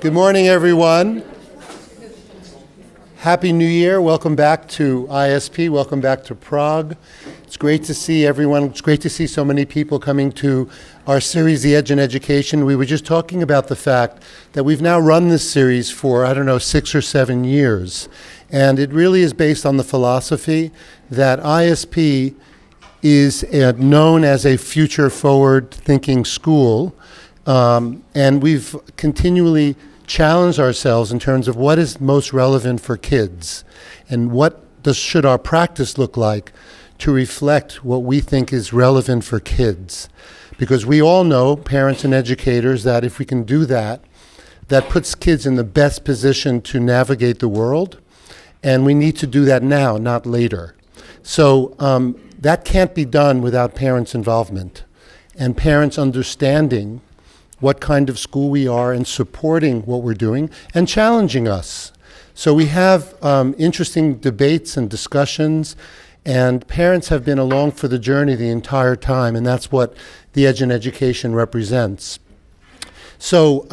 Good morning, everyone. Happy New Year. Welcome back to ISP. Welcome back to Prague. It's great to see everyone. It's great to see so many people coming to our series, The Edge in Education. We were just talking about the fact that we've now run this series for, 6 or 7 years. And it really is based on the philosophy that ISP is known as a future forward thinking school. And we've continually challenged ourselves in terms of what is most relevant for kids and should our practice look like to reflect what we think is relevant for kids. Because we all know, parents and educators, that if we can do that, that puts kids in the best position to navigate the world. And we need to do that now, not later. So that can't be done without parents' involvement and parents understanding what kind of school we are and supporting what we're doing and challenging us. So we have interesting debates and discussions, and parents have been along for the journey the entire time, and that's what the Edge in Education represents. So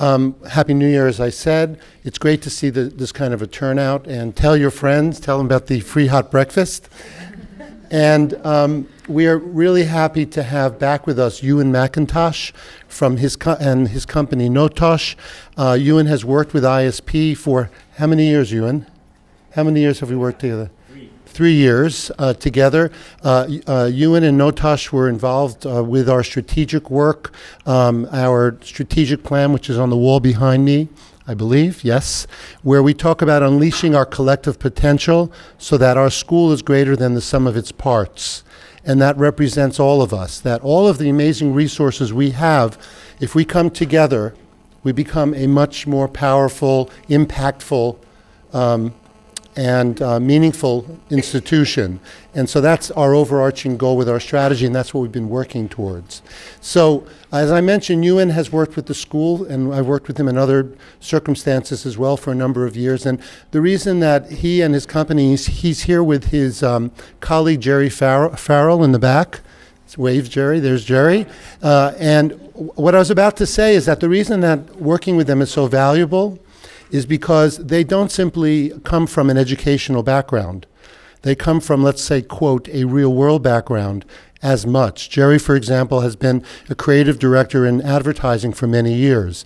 Happy New Year, as I said. It's great to see this kind of a turnout, and tell your friends, tell them about the free hot breakfast. And we are really happy to have back with us Ewan McIntosh from his company Notosh. Ewan has worked with ISP for how many years, Ewan? How many years have we worked together? 3 years together. Ewan and Notosh were involved with our strategic work, our strategic plan, which is on the wall behind me, I believe, yes, where we talk about unleashing our collective potential so that our school is greater than the sum of its parts. And that represents all of us, that all of the amazing resources we have, if we come together, we become a much more powerful, impactful, and meaningful institution. And so that's our overarching goal with our strategy, and that's what we've been working towards. So as I mentioned, Ewan has worked with the school, and I've worked with him in other circumstances as well for a number of years. And the reason that he and his company, he's here with his colleague Jerry Farrell in the back. Wave, Jerry. There's Jerry. And what I was about to say is that the reason that working with them is so valuable is because they don't simply come from an educational background. They come from, let's say, quote, a real-world background as much. Jerry, for example, has been a creative director in advertising for many years.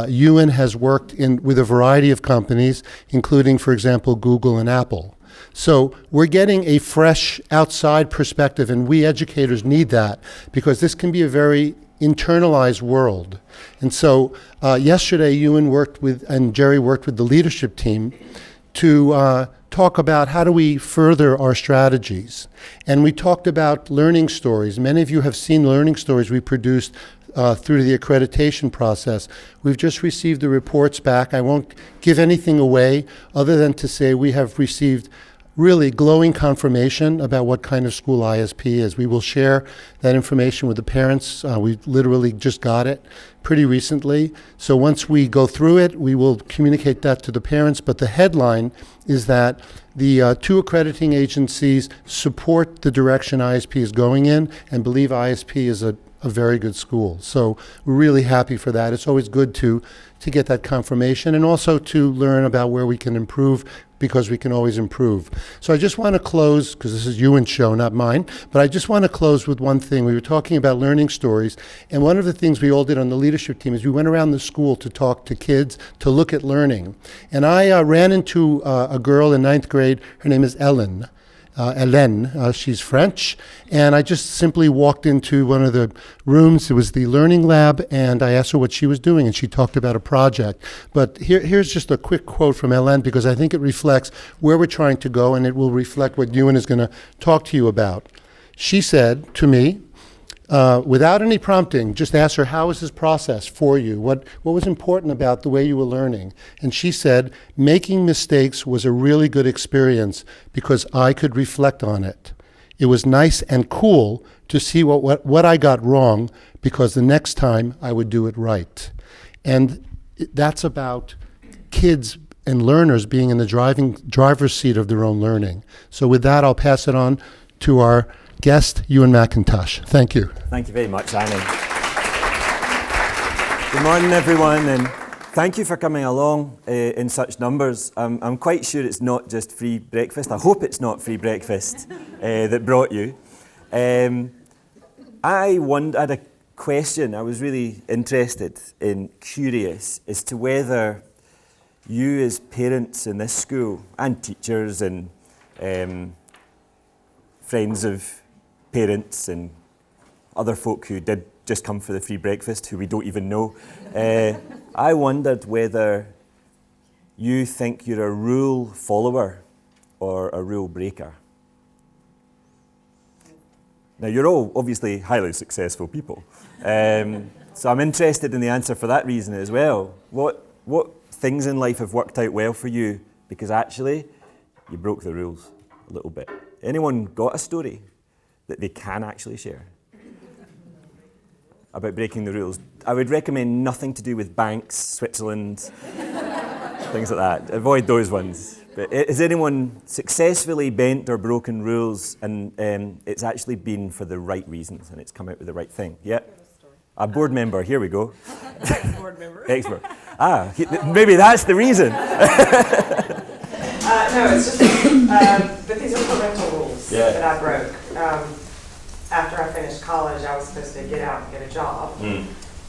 Ewan has worked with a variety of companies, including, for example, Google and Apple. So we're getting a fresh outside perspective, and we educators need that because this can be a very internalized world. And so yesterday, Ewan and Jerry worked with the leadership team to talk about how do we further our strategies. And we talked about learning stories. Many of you have seen learning stories we produced through the accreditation process. We've just received the reports back. I won't give anything away other than to say we have received really glowing confirmation about what kind of school ISP is. We will share that information with the parents. We literally just got it pretty recently. So once we go through it, we will communicate that to the parents. But the headline is that the two accrediting agencies support the direction ISP is going in and believe ISP is a very good school. So we're really happy for that. It's always good to get that confirmation and also to learn about where we can improve, because we can always improve. So I just want to close, because this is Ewan's show, not mine, but I just want to close with one thing. We were talking about learning stories, and one of the things we all did on the leadership team is we went around the school to talk to kids, to look at learning. And I ran into a girl in 9th grade. Her name is Hélène. She's French, and I just simply walked into one of the rooms. It was the learning lab, and I asked her what she was doing, and she talked about a project. But here's just a quick quote from Hélène, because I think it reflects where we're trying to go, and it will reflect what Ewan is going to talk to you about. She said to me, without any prompting, just asked her, how was this process for you? What was important about the way you were learning? And she said, making mistakes was a really good experience because I could reflect on it. It was nice and cool to see what I got wrong, because the next time I would do it right. And that's about kids and learners being in the driver's seat of their own learning. So with that, I'll pass it on to our guest, Ewan McIntosh. Thank you. Thank you very much, Annie. Good morning, everyone, and thank you for coming along in such numbers. I'm quite sure it's not just free breakfast. I hope it's not free breakfast that brought you. I had a question. I was really interested and curious as to whether you as parents in this school and teachers and friends of parents and other folk who did just come for the free breakfast, who we don't even know, I wondered whether you think you're a rule follower or a rule breaker. Now, you're all obviously highly successful people, so I'm interested in the answer for that reason as well. What things in life have worked out well for you because actually you broke the rules a little bit? Anyone got a story that they can actually share about breaking the rules? I would recommend nothing to do with banks, Switzerland, things like that. Avoid those ones. But has anyone successfully bent or broken rules and it's actually been for the right reasons and it's come out with the right thing? Yeah? A board member, here we go. Board member. Expert. Maybe that's the reason. No, it's just, but these are parental rules that I broke. After I finished college, I was supposed to get out and get a job.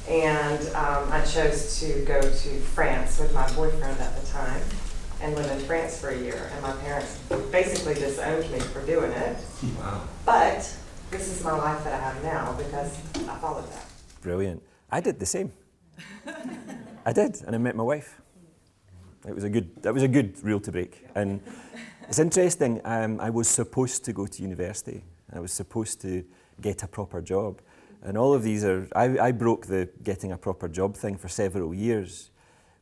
And I chose to go to France with my boyfriend at the time and live in France for a year. And my parents basically disowned me for doing it. Wow. But this is my life that I have now because I followed that. Brilliant. I did the same. I did, and I met my wife. That was a good rule to break. And it's interesting, I was supposed to go to university. I was supposed to get a proper job. And all of these I broke the getting a proper job thing for several years,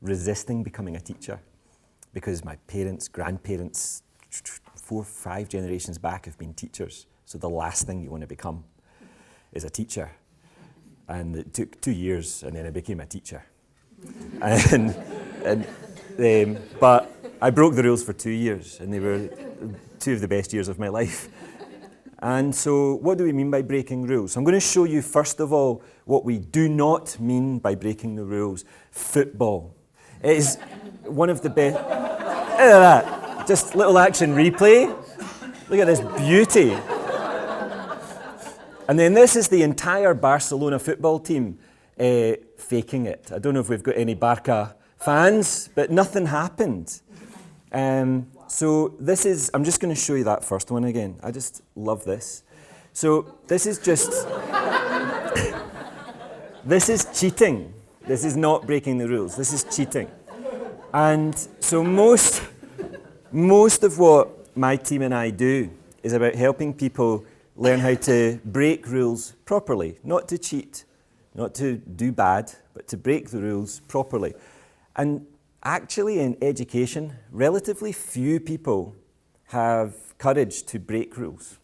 resisting becoming a teacher. Because my parents, grandparents, 4 or 5 generations back have been teachers. So the last thing you want to become is a teacher. And it took 2 years, and then I became a teacher. But I broke the rules for 2 years, and they were 2 of the best years of my life. And so what do we mean by breaking rules? I'm going to show you, first of all, what we do not mean by breaking the rules. Football. It is one of the best. Look at that. Just little action replay. Look at this beauty. And then this is the entire Barcelona football team faking it. I don't know if we've got any Barca fans, but nothing happened. So this is, I'm just going to show you that first one again. I just love this. So this is just, this is cheating. This is not breaking the rules. This is cheating. And so most of what my team and I do is about helping people learn how to break rules properly, not to cheat, not to do bad, but to break the rules properly. And actually in education, relatively few people have courage to break rules.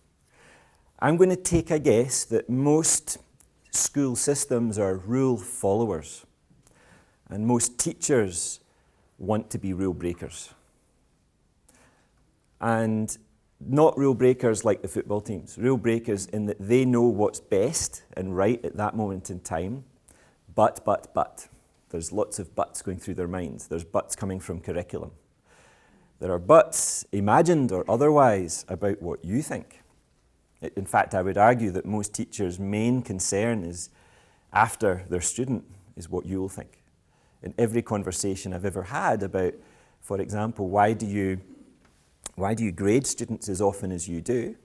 I'm going to take a guess that most school systems are rule followers, and most teachers want to be rule breakers. And not rule breakers like the football teams, rule breakers in that they know what's best and right at that moment in time, but. There's lots of buts going through their minds. There's buts coming from curriculum. There are buts, imagined or otherwise, about what you think. In fact, I would argue that most teachers' main concern is after their student is what you will think. In every conversation I've ever had about, for example, why do you grade students as often as you do?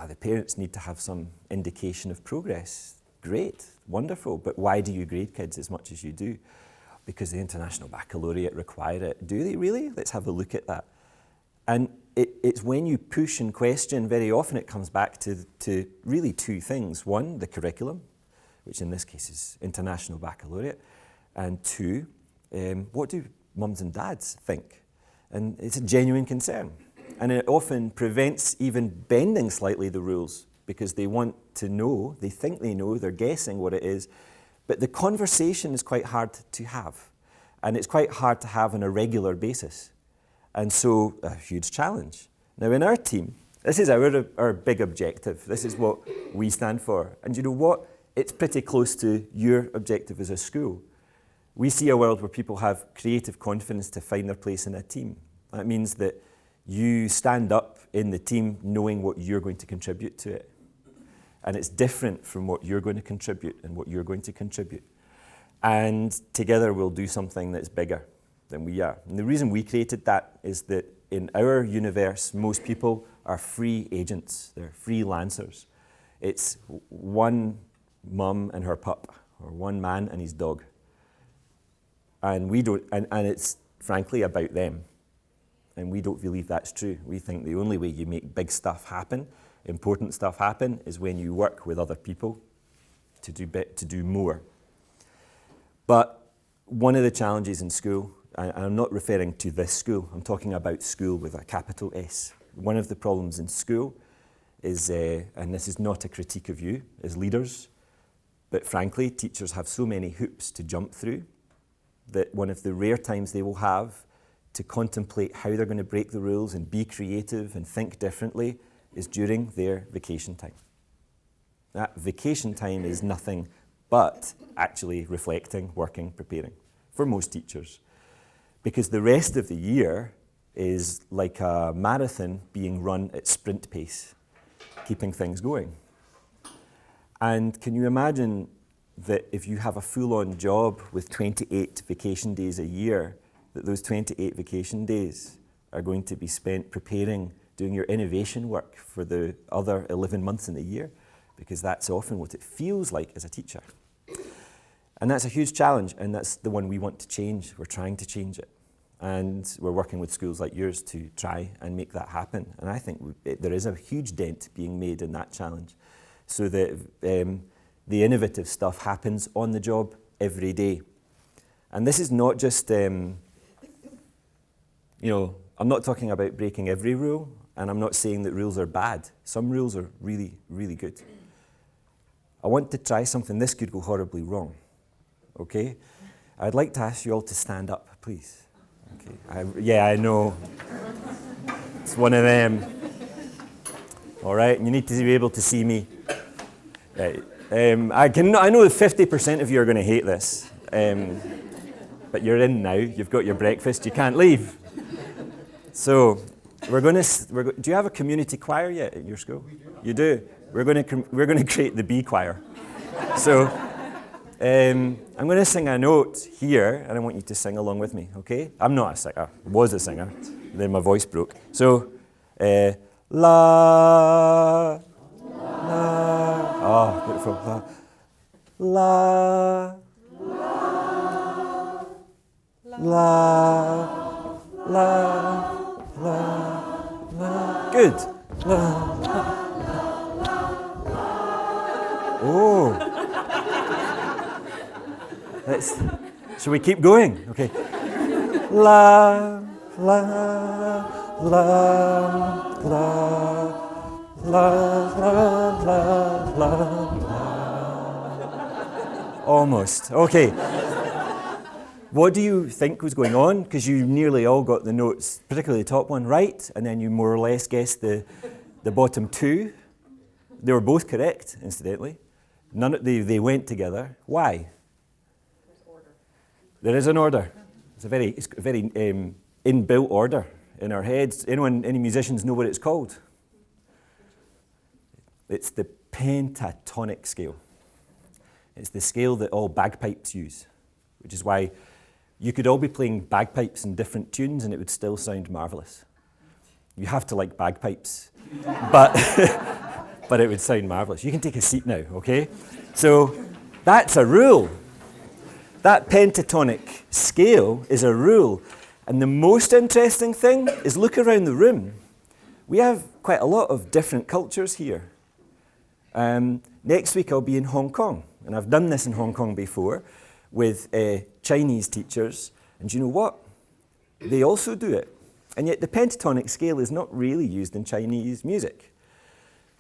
The parents need to have some indication of progress. Great, wonderful, but why do you grade kids as much as you do? Because the International Baccalaureate require it. Do they really? Let's have a look at that. And it's when you push and question, very often it comes back to really 2 things. 1, the curriculum, which in this case is International Baccalaureate, and 2, what do mums and dads think? And it's a genuine concern. And it often prevents even bending slightly the rules because they want to know, they think they know, they're guessing what it is. But the conversation is quite hard to have. And it's quite hard to have on a regular basis. And so, a huge challenge. Now in our team, this is our big objective. This is what we stand for. And you know what? It's pretty close to your objective as a school. We see a world where people have creative confidence to find their place in a team. That means that you stand up in the team knowing what you're going to contribute to it. And it's different from what you're going to contribute and what you're going to contribute. And together we'll do something that's bigger than we are. And the reason we created that is that in our universe, most people are free agents. They're freelancers. It's one mum and her pup, or one man and his dog. And we don't, and it's frankly about them. And we don't believe that's true. We think the only way you make big stuff happen, important stuff happen, is when you work with other people to do more. But one of the challenges in school, and I'm not referring to this school, I'm talking about school with a capital S. One of the problems in school is, and this is not a critique of you as leaders, but frankly, teachers have so many hoops to jump through that one of the rare times they will have to contemplate how they're going to break the rules and be creative and think differently is during their vacation time. That vacation time is nothing but actually reflecting, working, preparing for most teachers. Because the rest of the year is like a marathon being run at sprint pace, keeping things going. And can you imagine that if you have a full-on job with 28 vacation days a year, that those 28 vacation days are going to be spent preparing, doing your innovation work for the other 11 months in the year? Because that's often what it feels like as a teacher. And that's a huge challenge, and that's the one we want to change. We're trying to change it. And we're working with schools like yours to try and make that happen. And I think there is a huge dent being made in that challenge, so that the innovative stuff happens on the job every day. And this is not just, I'm not talking about breaking every rule, and I'm not saying that rules are bad. Some rules are really, really good. I want to try something. This could go horribly wrong, okay? I'd like to ask you all to stand up, please. Okay. I know. It's one of them. All right, and you need to be able to see me. Right. I know that 50% of you are going to hate this, but you're in now. You've got your breakfast. You can't leave. So do you have a community choir yet at your school? We do. You do. We're going to create the bee choir. So I'm going to sing a note here, and I want you to sing along with me. Okay? I'm not a singer. I was a singer. Then my voice broke. So la. Oh, beautiful. La. La. La. La. La. La. Good. La. Oh. Shall we keep going? Okay. La. La. La. La. La, la, la, la, la. Almost. Okay. What do you think was going on? Because you nearly all got the notes, particularly the top one, right, and then you more or less guessed the bottom two. They were both correct, incidentally. They went together. Why? There's order. There is an order. It's a very inbuilt order in our heads. Any musicians know what it's called? It's the pentatonic scale. It's the scale that all bagpipes use, which is why you could all be playing bagpipes in different tunes and it would still sound marvelous. You have to like bagpipes, but it would sound marvelous. You can take a seat now, okay? So that's a rule. That pentatonic scale is a rule. And the most interesting thing is look around the room. We have quite a lot of different cultures here. Next week I'll be in Hong Kong, and I've done this in Hong Kong before with Chinese teachers, and do you know what? They also do it. And yet the pentatonic scale is not really used in Chinese music,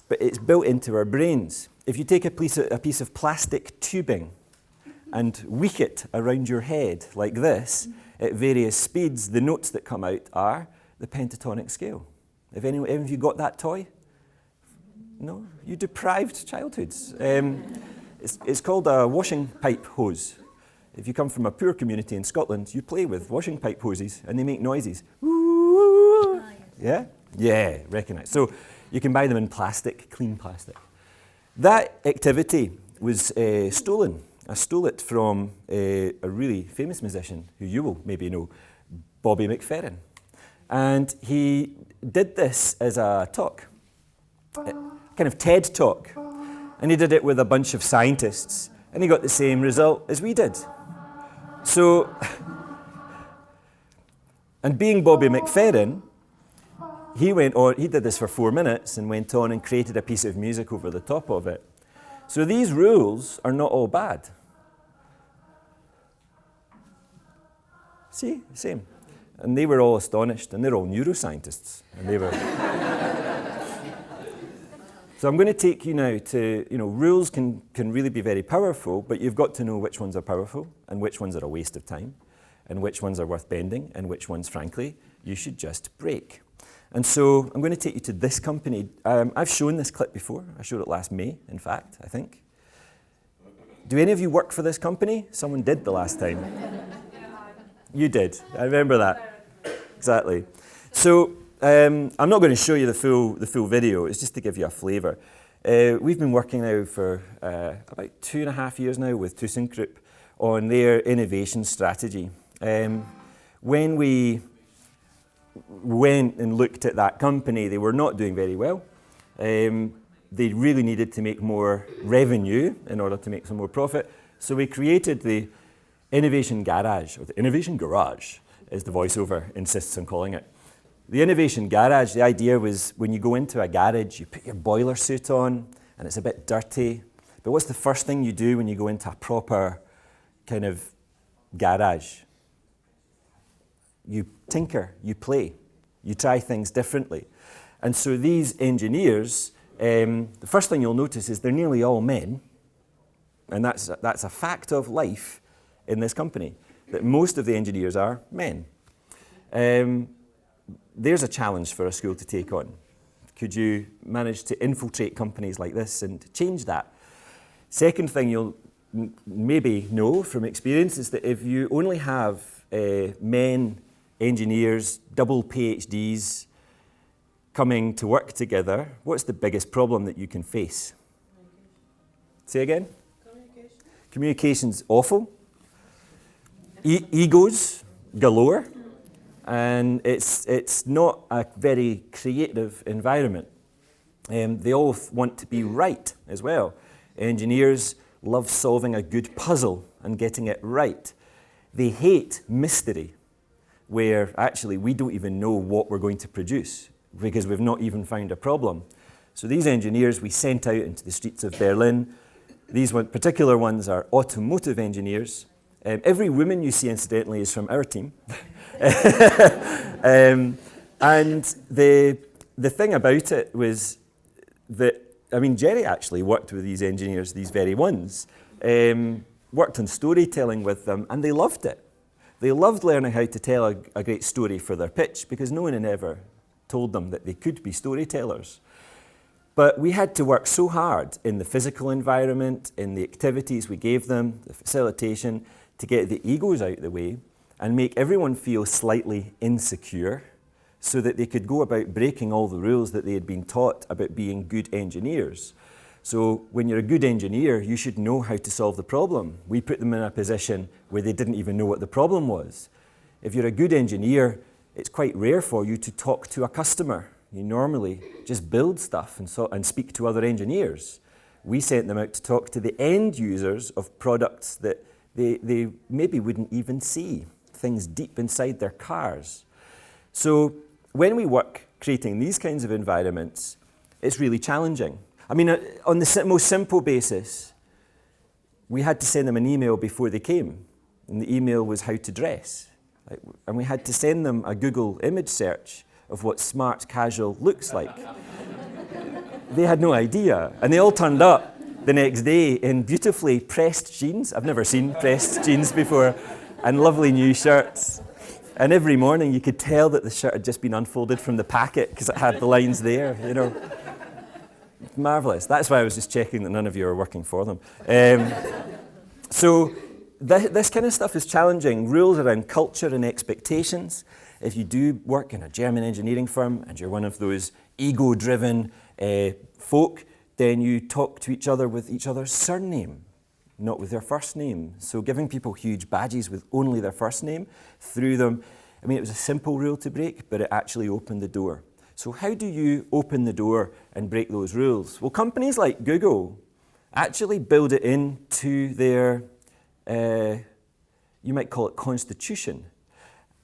but it's built into our brains. If you take a piece of plastic tubing and weak it around your head like this, at various speeds, the notes that come out are the pentatonic scale. Have any of you got that toy? No? You deprived childhoods. It's called a washing pipe hose. If you come from a poor community in Scotland, you play with washing pipe hoses and they make noises. Ooh. Yeah? Yeah, recognise. So you can buy them in plastic, clean plastic. That activity was stolen. I stole it from a really famous musician who you will maybe know, Bobby McFerrin. And he did this as a talk, a kind of TED talk. And he did it with a bunch of scientists. And he got the same result as we did. So, and being Bobby McFerrin, he did this for 4 minutes and went on and created a piece of music over the top of it. So these rules are not all bad. See, same. And they were all astonished, and they're all neuroscientists. And they were. So I'm going to take you now to, rules can really be very powerful, but you've got to know which ones are powerful, and which ones are a waste of time, and which ones are worth bending, and which ones, frankly, you should just break. And so I'm going to take you to this company. I've shown this clip before. I showed it last May, in fact, I think. Do any of you work for this company? Someone did the last time. You did. I remember that. Exactly. So I'm not going to show you the full video. It's just to give you a flavour. We've been working now for about 2.5 years now with ThyssenKrupp on their innovation strategy. When we went and looked at that company, they were not doing very well. They really needed to make more revenue in order to make some more profit. So we created the Innovation Garage, or the Innovation Garage, as the voiceover insists on calling it. The Innovation Garage, the idea was when you go into a garage, you put your boiler suit on, and it's a bit dirty. But what's the first thing you do when you go into a proper kind of garage? You tinker, you play, you try things differently. And so these engineers, the first thing you'll notice is they're nearly all men, and that's a fact of life in this company, that most of the engineers are men. There's a challenge for a school to take on. Could you manage to infiltrate companies like this and change that? Second thing you'll maybe know from experience is that if you only have men engineers, double PhDs coming to work together, what's the biggest problem that you can face? Say again? Communication. Communication's awful. Egos galore, and it's not a very creative environment. They all want to be right as well. Engineers love solving a good puzzle and getting it right. They hate mystery, where actually we don't even know what we're going to produce because we've not even found a problem. So these engineers we sent out into the streets of Berlin. These particular ones are automotive engineers. Every woman you see, incidentally, is from our team. And the thing about it was that, Jerry actually worked with these engineers, these very ones, worked on storytelling with them, and they loved it. They loved learning how to tell a great story for their pitch because no one had ever told them that they could be storytellers. But we had to work so hard in the physical environment, in the activities we gave them, the facilitation, to get the egos out of the way and make everyone feel slightly insecure so that they could go about breaking all the rules that they had been taught about being good engineers. So when you're a good engineer, you should know how to solve the problem. We put them in a position where they didn't even know what the problem was. If you're a good engineer, it's quite rare for you to talk to a customer. You normally just build stuff and speak to other engineers. We sent them out to talk to the end users of products that they maybe wouldn't even see, things deep inside their cars. So when we work creating these kinds of environments, it's really challenging. On the most simple basis, we had to send them an email before they came, and the email was how to dress. And we had to send them a Google image search of what smart casual looks like. They had no idea, and they all turned up the next day in beautifully pressed jeans. I've never seen pressed jeans before, and lovely new shirts. And every morning you could tell that the shirt had just been unfolded from the packet because it had the lines there, Marvellous. That's why I was just checking that none of you are working for them. So this kind of stuff is challenging. Rules around culture and expectations. If you do work in a German engineering firm and you're one of those ego-driven folk, then you talk to each other with each other's surname, not with their first name. So giving people huge badges with only their first name threw them. I mean, it was a simple rule to break, but it actually opened the door. So how do you open the door and break those rules? Well, companies like Google actually build it into their, you might call it constitution.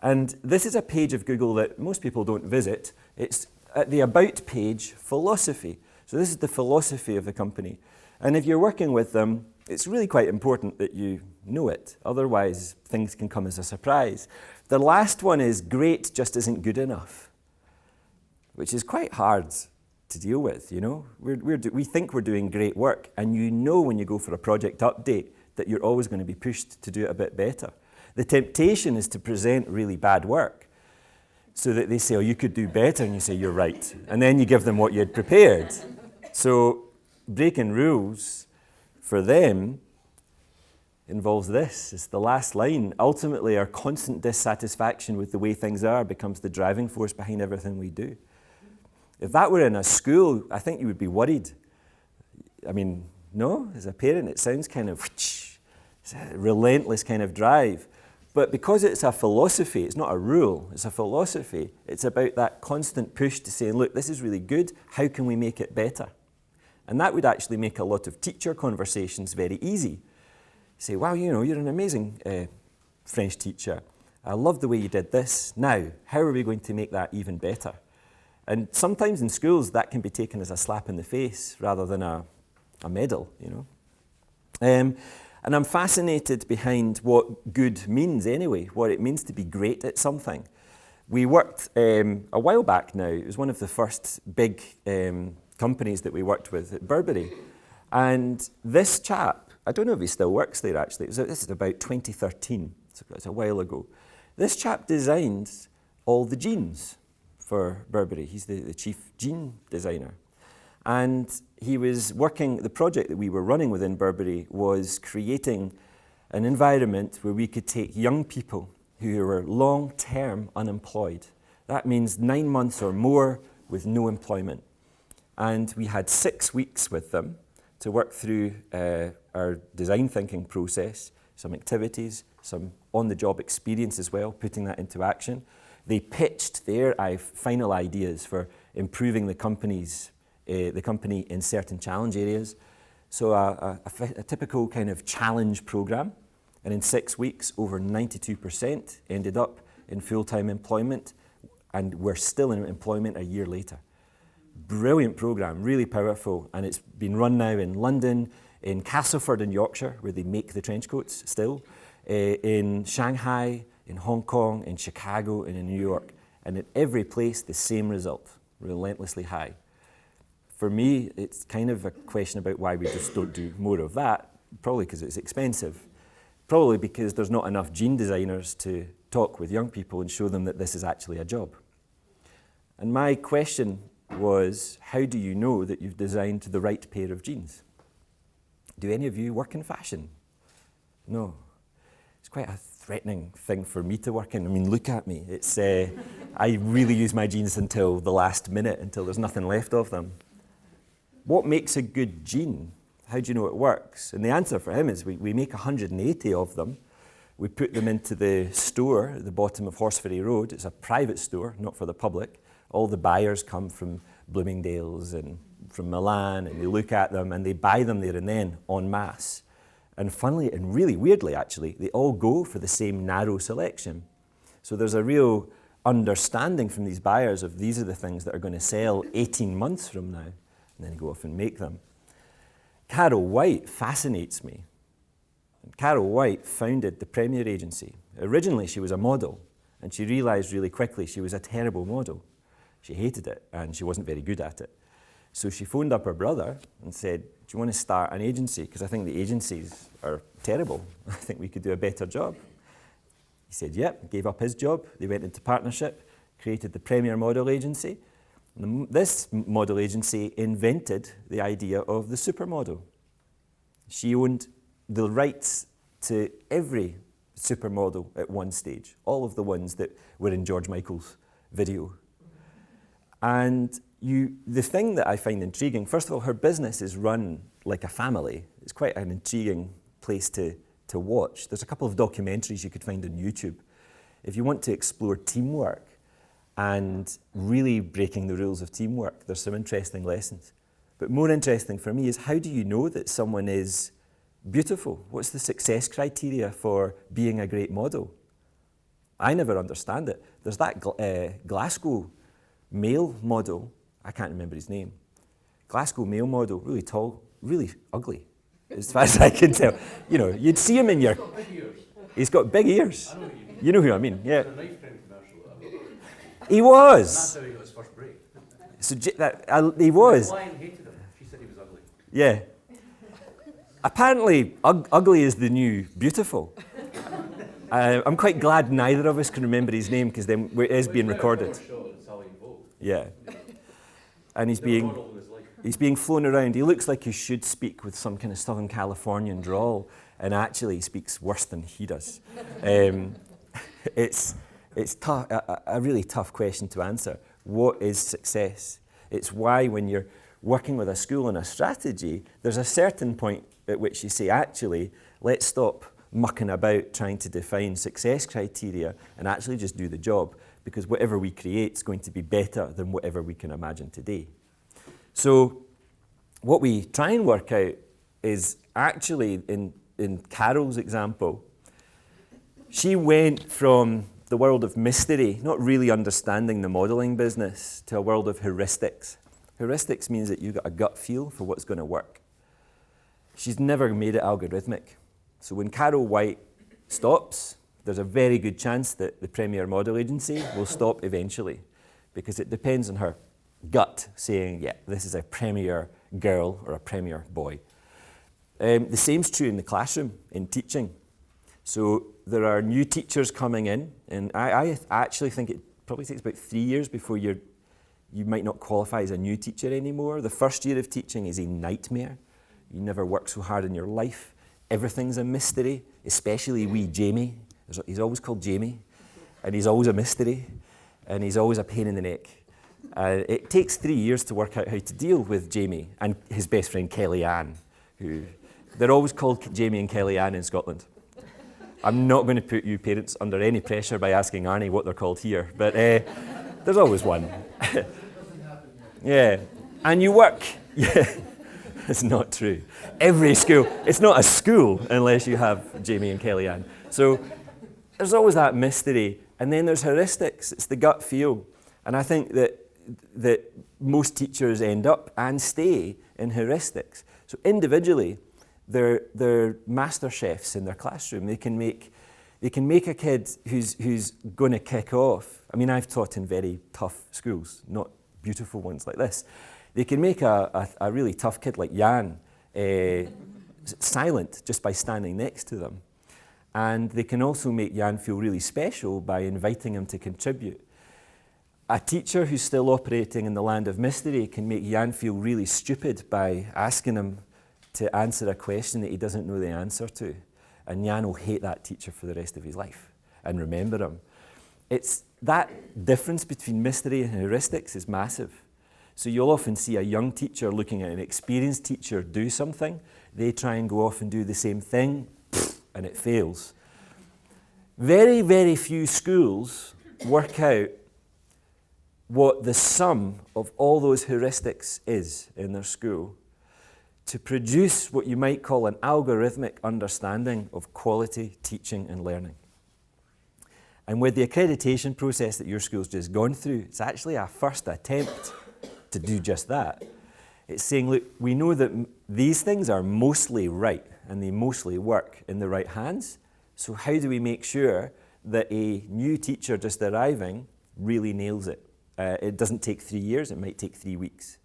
And this is a page of Google that most people don't visit. It's at the About page, philosophy. So this is the philosophy of the company. And if you're working with them, it's really quite important that you know it. Otherwise, things can come as a surprise. The last one is great just isn't good enough, which is quite hard to deal with, you know. We think we're doing great work, and you know when you go for a project update that you're always going to be pushed to do it a bit better. The temptation is to present really bad work so that they say, oh, you could do better, and you say, you're right. And then you give them what you had prepared. So breaking rules for them involves this. It's the last line. Ultimately, our constant dissatisfaction with the way things are becomes the driving force behind everything we do. If that were in a school, I think you would be worried. I mean, no, as a parent, it sounds kind of, it's a relentless kind of drive. But because it's a philosophy, it's not a rule, it's a philosophy, it's about that constant push to say, look, this is really good, how can we make it better? And that would actually make a lot of teacher conversations very easy. Say, wow, you know, you're an amazing French teacher. I love the way you did this. Now, how are we going to make that even better? And sometimes in schools, that can be taken as a slap in the face rather than a medal, you know. And I'm fascinated behind what good means anyway, what it means to be great at something. We worked a while back now, it was one of the first big companies that we worked with at Burberry. And this chap, I don't know if he still works there actually, this is about 2013, so it's a while ago. This chap designed all the jeans for Burberry. He's the chief jean designer. And he was working, the project that we were running within Burberry was creating an environment where we could take young people who were long-term unemployed. That means 9 months or more with no employment. And we had 6 weeks with them to work through our design thinking process, some activities, some on-the-job experience as well, putting that into action. They pitched their final ideas for improving the company in certain challenge areas. So a typical kind of challenge program. And in 6 weeks, over 92% ended up in full-time employment, and we're still in employment a year later. Brilliant program, really powerful, and it's been run now in London, in Castleford in Yorkshire, where they make the trench coats still, in Shanghai, in Hong Kong, in Chicago, and in New York. And in every place, the same result, relentlessly high. For me, it's kind of a question about why we just don't do more of that, probably because it's expensive, probably because there's not enough jean designers to talk with young people and show them that this is actually a job. And my question was, how do you know that you've designed the right pair of jeans? Do any of you work in fashion? No. It's quite a threatening thing for me to work in. I mean, look at me. It's I really use my jeans until the last minute, until there's nothing left of them. What makes a good jean? How do you know it works? And the answer for him is we make 180 of them. We put them into the store at the bottom of Horseferry Road. It's a private store, not for the public. All the buyers come from Bloomingdale's and from Milan, and they look at them and they buy them there and then en masse. And funnily and really weirdly actually, they all go for the same narrow selection. So there's a real understanding from these buyers of these are the things that are going to sell 18 months from now. And then go off and make them. Carol White fascinates me. And Carol White founded the Premier Agency. Originally, she was a model, and she realized really quickly she was a terrible model. She hated it, and she wasn't very good at it. So she phoned up her brother and said, do you want to start an agency? Because I think the agencies are terrible. I think we could do a better job. He said, yep, gave up his job. They went into partnership, created the Premier Model Agency. This model agency invented the idea of the supermodel. She owned the rights to every supermodel at one stage, all of the ones that were in George Michael's video. And the thing that I find intriguing, first of all, her business is run like a family. It's quite an intriguing place to watch. There's a couple of documentaries you could find on YouTube. If you want to explore teamwork and really breaking the rules of teamwork, there's some interesting lessons. But more interesting for me is, how do you know that someone is beautiful? What's the success criteria for being a great model? I never understand it. There's that Glasgow male model, I can't remember his name. Glasgow male model, really tall, really ugly, as far as I can tell. You know, you'd see him in your... He's got big ears. You know who I mean, yeah. He was. That's how he got his first break. So he was. The lion hated him. She said he was ugly. Yeah. Apparently, ugly is the new beautiful. I'm quite glad neither of us can remember his name, because then it is being recorded. Yeah. And he's being flown around. He looks like he should speak with some kind of Southern Californian drawl, and actually he speaks worse than he does. It's tough, a really tough question to answer. What is success? It's why when you're working with a school on a strategy, there's a certain point at which you say, actually, let's stop mucking about trying to define success criteria and actually just do the job, because whatever we create is going to be better than whatever we can imagine today. So what we try and work out is actually, in Carol's example, she went from the world of mystery, not really understanding the modelling business, to a world of heuristics. Heuristics means that you've got a gut feel for what's going to work. She's never made it algorithmic. So when Carol White stops, there's a very good chance that the Premier Model Agency will stop eventually, because it depends on her gut saying, yeah, this is a Premier girl or a Premier boy. The same's true in the classroom, in teaching. So there are new teachers coming in, and I actually think it probably takes about 3 years before you might not qualify as a new teacher anymore. The first year of teaching is a nightmare. You never work so hard in your life. Everything's a mystery, especially wee Jamie. He's always called Jamie, and he's always a mystery, and he's always a pain in the neck. It takes 3 years to work out how to deal with Jamie and his best friend Kellyanne, who they're always called Jamie and Kellyanne in Scotland. I'm not going to put you parents under any pressure by asking Arnie what they're called here, but there's always one. Yeah, and you work. Yeah, it's not true. Every school, it's not a school unless you have Jamie and Kellyanne. So there's always that mystery, and then there's heuristics. It's the gut feel, and I think that most teachers end up and stay in heuristics. So individually, they're master chefs in their classroom. They can make a kid who's going to kick off. I mean, I've taught in very tough schools, not beautiful ones like this. They can make a really tough kid like Jan silent just by standing next to them. And they can also make Jan feel really special by inviting him to contribute. A teacher who's still operating in the land of mystery can make Jan feel really stupid by asking him to answer a question that he doesn't know the answer to. And Jan will hate that teacher for the rest of his life and remember him. It's that difference between mystery and heuristics is massive. So you'll often see a young teacher looking at an experienced teacher do something. They try and go off and do the same thing, and it fails. Very, very few schools work out what the sum of all those heuristics is in their school to produce what you might call an algorithmic understanding of quality teaching and learning. And with the accreditation process that your school's just gone through, it's actually a first attempt to do just that. It's saying, look, we know that these things are mostly right and they mostly work in the right hands, so how do we make sure that a new teacher just arriving really nails it? It doesn't take 3 years, it might take 3 weeks.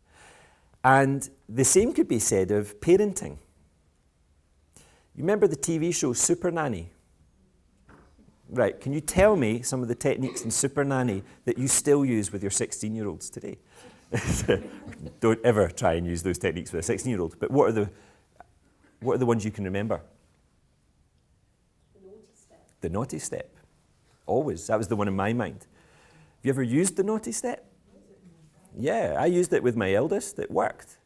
And the same could be said of parenting. You remember the TV show Super Nanny? Right, can you tell me some of the techniques in Super Nanny that you still use with your 16-year-olds today? Don't ever try and use those techniques with a 16-year-old, but what are the ones you can remember? The naughty step. Always. That was the one in my mind. Have you ever used the naughty step? Yeah, I used it with my eldest. It worked.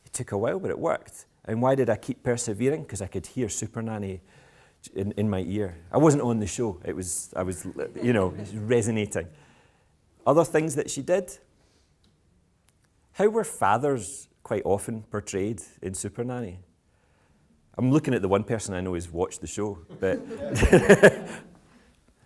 It took a while, but it worked. And why did I keep persevering? Because I could hear Super Nanny in my ear. I wasn't on the show. I was, you know, resonating. Other things that she did. How were fathers quite often portrayed in Super Nanny? I'm looking at the one person I know who's watched the show, but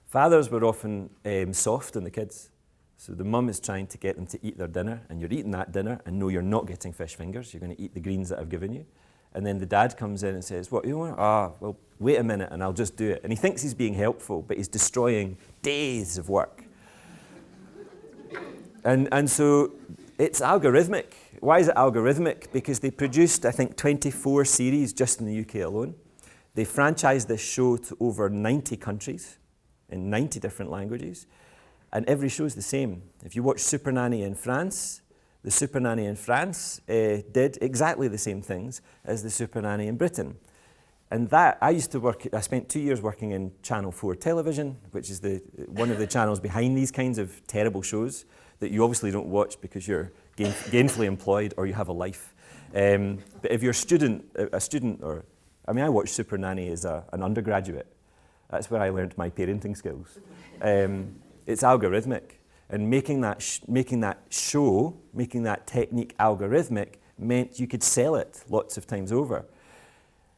fathers were often soft on the kids. So the mum is trying to get them to eat their dinner, and you're eating that dinner, and no, you're not getting fish fingers. You're going to eat the greens that I've given you. And then the dad comes in and says, what, you want? Well, wait a minute, and I'll just do it. And he thinks he's being helpful, but he's destroying days of work. And so it's algorithmic. Why is it algorithmic? Because they produced, I think, 24 series just in the UK alone. They franchised this show to over 90 countries in 90 different languages. And every show is the same. If you watch Super Nanny in France, the Super Nanny in France did exactly the same things as the Super Nanny in Britain. And that, I spent 2 years working in Channel 4 television, which is one of the channels behind these kinds of terrible shows that you obviously don't watch because you're gainfully employed or you have a life. But if you're a student, I watched Super Nanny as an undergraduate. That's where I learned my parenting skills. It's algorithmic. And making that show, making that technique algorithmic meant you could sell it lots of times over.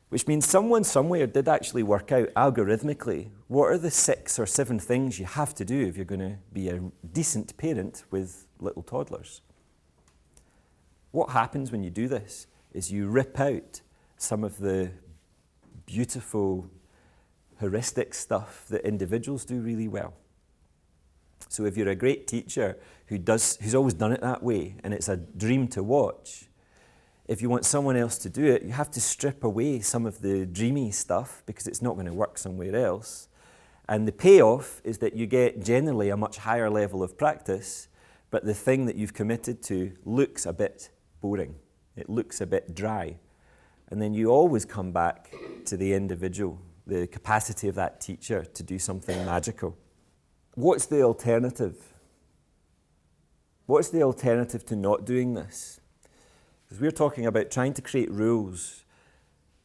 Which means someone somewhere did actually work out algorithmically what are the 6 or 7 things you have to do if you're going to be a decent parent with little toddlers. What happens when you do this is you rip out some of the beautiful heuristic stuff that individuals do really well. So if you're a great teacher who's always done it that way and it's a dream to watch, if you want someone else to do it, you have to strip away some of the dreamy stuff because it's not going to work somewhere else. And the payoff is that you get generally a much higher level of practice, but the thing that you've committed to looks a bit boring. It looks a bit dry. And then you always come back to the individual, the capacity of that teacher to do something magical. What's the alternative? What's the alternative to not doing this? Because we're talking about trying to create rules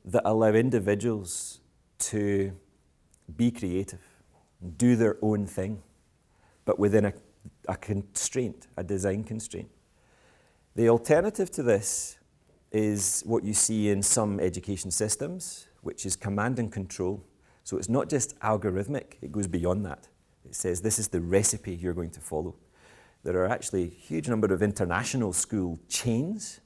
that allow individuals to be creative, do their own thing, but within a constraint, a design constraint. The alternative to this is what you see in some education systems, which is command and control. So it's not just algorithmic, it goes beyond that. It says this is the recipe you're going to follow. There are actually a huge number of international school chains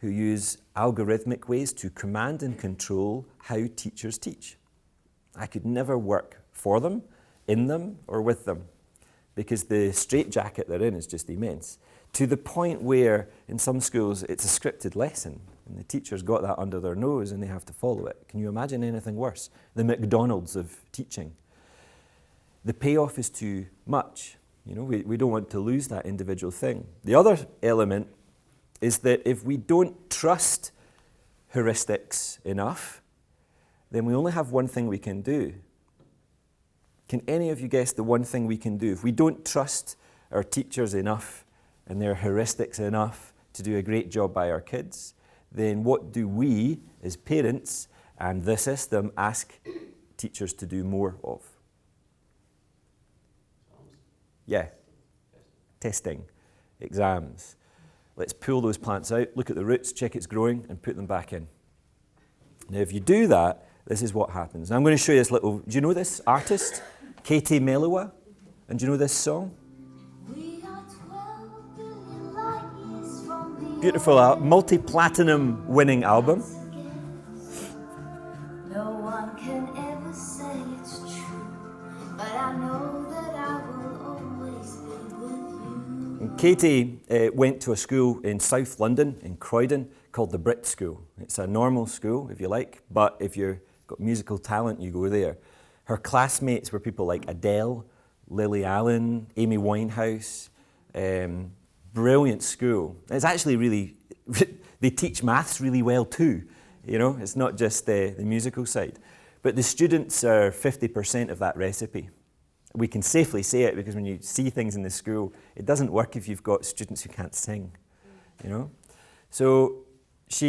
who use algorithmic ways to command and control how teachers teach. I could never work for them, in them, or with them, because the straitjacket they're in is just immense. To the point where, in some schools, it's a scripted lesson, and the teacher's got that under their nose and they have to follow it. Can you imagine anything worse? The McDonald's of teaching. The payoff is too much. We don't want to lose that individual thing. The other element is that if we don't trust heuristics enough, then we only have one thing we can do. Can any of you guess the one thing we can do? If we don't trust our teachers enough and their heuristics enough to do a great job by our kids, then what do we, as parents and the system, ask teachers to do more of? Yeah. Testing, exams. Let's pull those plants out, look at the roots, check it's growing, and put them back in. Now, if you do that, this is what happens. Now, I'm going to show you this little... Do you know this artist? Katie Melua? And do you know this song? Beautiful, multi-platinum winning album. No one can ever say it's true, but I know that I will always be with you. And Katie went to a school in South London, in Croydon, called the Brit School. It's a normal school, if you like, but if you've got musical talent, you go there. Her classmates were people like Adele, Lily Allen, Amy Winehouse. Brilliant school. It's actually really, they teach maths really well too. It's not just the musical side. But the students are 50% of that recipe. We can safely say it because when you see things in the school, it doesn't work if you've got students who can't sing, you know? So this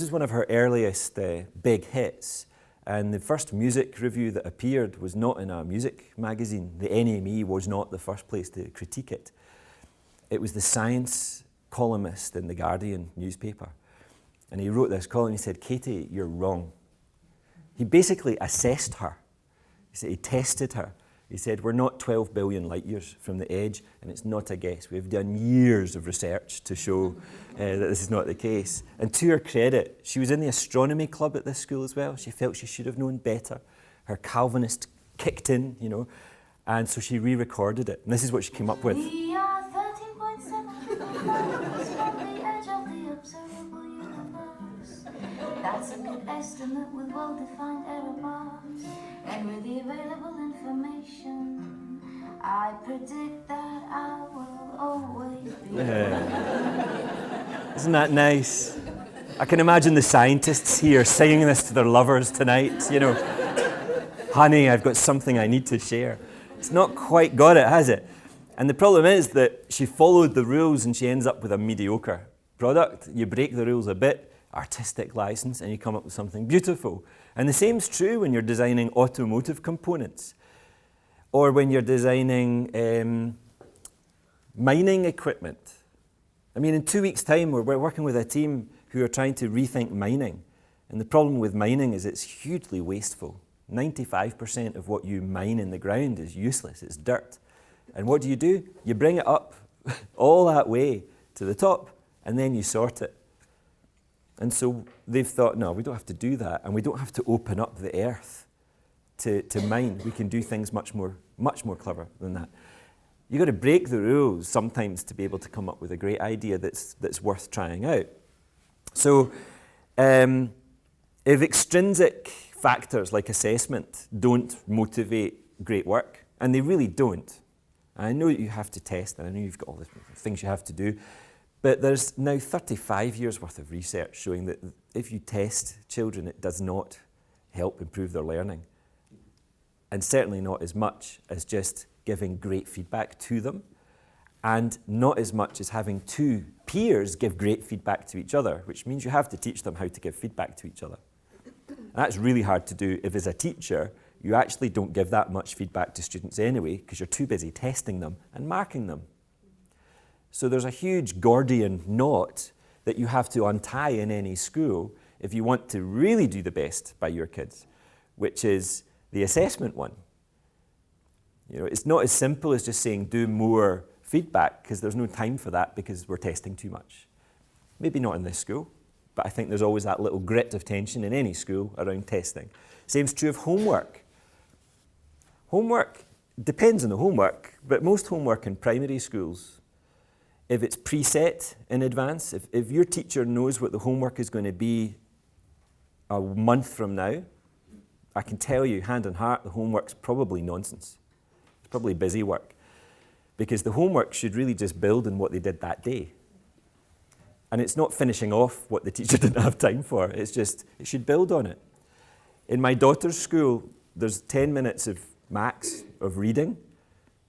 is one of her earliest big hits. And the first music review that appeared was not in a music magazine. The NME was not the first place to critique it. It was the science columnist in the Guardian newspaper. And he wrote this column, he said, "Katie, you're wrong." He basically assessed her. He tested her. He said, "We're not 12 billion light years from the edge, and it's not a guess. We've done years of research to show that this is not the case." And to her credit, she was in the astronomy club at this school as well. She felt she should have known better. Her Calvinist kicked in, you know, and so she re-recorded it. And this is what she came up with. We are 13.7 miles from the edge of the observable universe. That's a good estimate with well-defined error bars. And with the available information, I predict that I will always be. Isn't that nice? I can imagine the scientists here singing this to their lovers tonight, you know. "Honey, I've got something I need to share." It's not quite got it, has it? And the problem is that she followed the rules and she ends up with a mediocre product. You break the rules a bit, artistic license, and you come up with something beautiful. And the same's true when you're designing automotive components or when you're designing mining equipment. I mean, in 2 weeks' time, we're working with a team who are trying to rethink mining. And the problem with mining is it's hugely wasteful. 95% of what you mine in the ground is useless, it's dirt. And what do? You bring it up all that way to the top, and then you sort it. And so they've thought, no, we don't have to do that, and we don't have to open up the earth to mine. We can do things much more clever than that. You've got to break the rules sometimes to be able to come up with a great idea that's worth trying out. So if extrinsic factors like assessment don't motivate great work, and they really don't. I know that you have to test, and I know you've got all the things you have to do, but there's now 35 years worth of research showing that if you test children, it does not help improve their learning. And certainly not as much as just giving great feedback to them, and not as much as having two peers give great feedback to each other, which means you have to teach them how to give feedback to each other. And that's really hard to do if, as a teacher, you actually don't give that much feedback to students anyway because you're too busy testing them and marking them. So there's a huge Gordian knot that you have to untie in any school if you want to really do the best by your kids, which is the assessment one. You know, it's not as simple as just saying do more feedback because there's no time for that because we're testing too much. Maybe not in this school, but I think there's always that little grit of tension in any school around testing. Same's true of homework. Homework depends on the homework, but most homework in primary schools, if it's preset in advance, if your teacher knows what the homework is going to be a month from now, I can tell you, hand on heart, the homework's probably nonsense. It's probably busy work. Because the homework should really just build on what they did that day. And it's not finishing off what the teacher didn't have time for. It's just, it should build on it. In my daughter's school, there's 10 minutes of max of reading,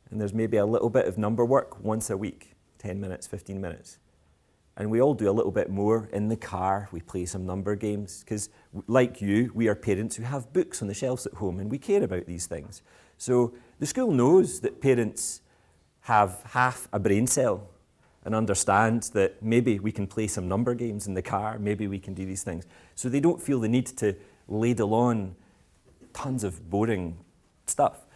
and there's maybe a little bit of number work once a week, 10 minutes, 15 minutes. And we all do a little bit more in the car. We play some number games, because like you, we are parents who have books on the shelves at home, and we care about these things. So the school knows that parents have half a brain cell and understand that maybe we can play some number games in the car, maybe we can do these things. So they don't feel the need to ladle on tons of boring stuff.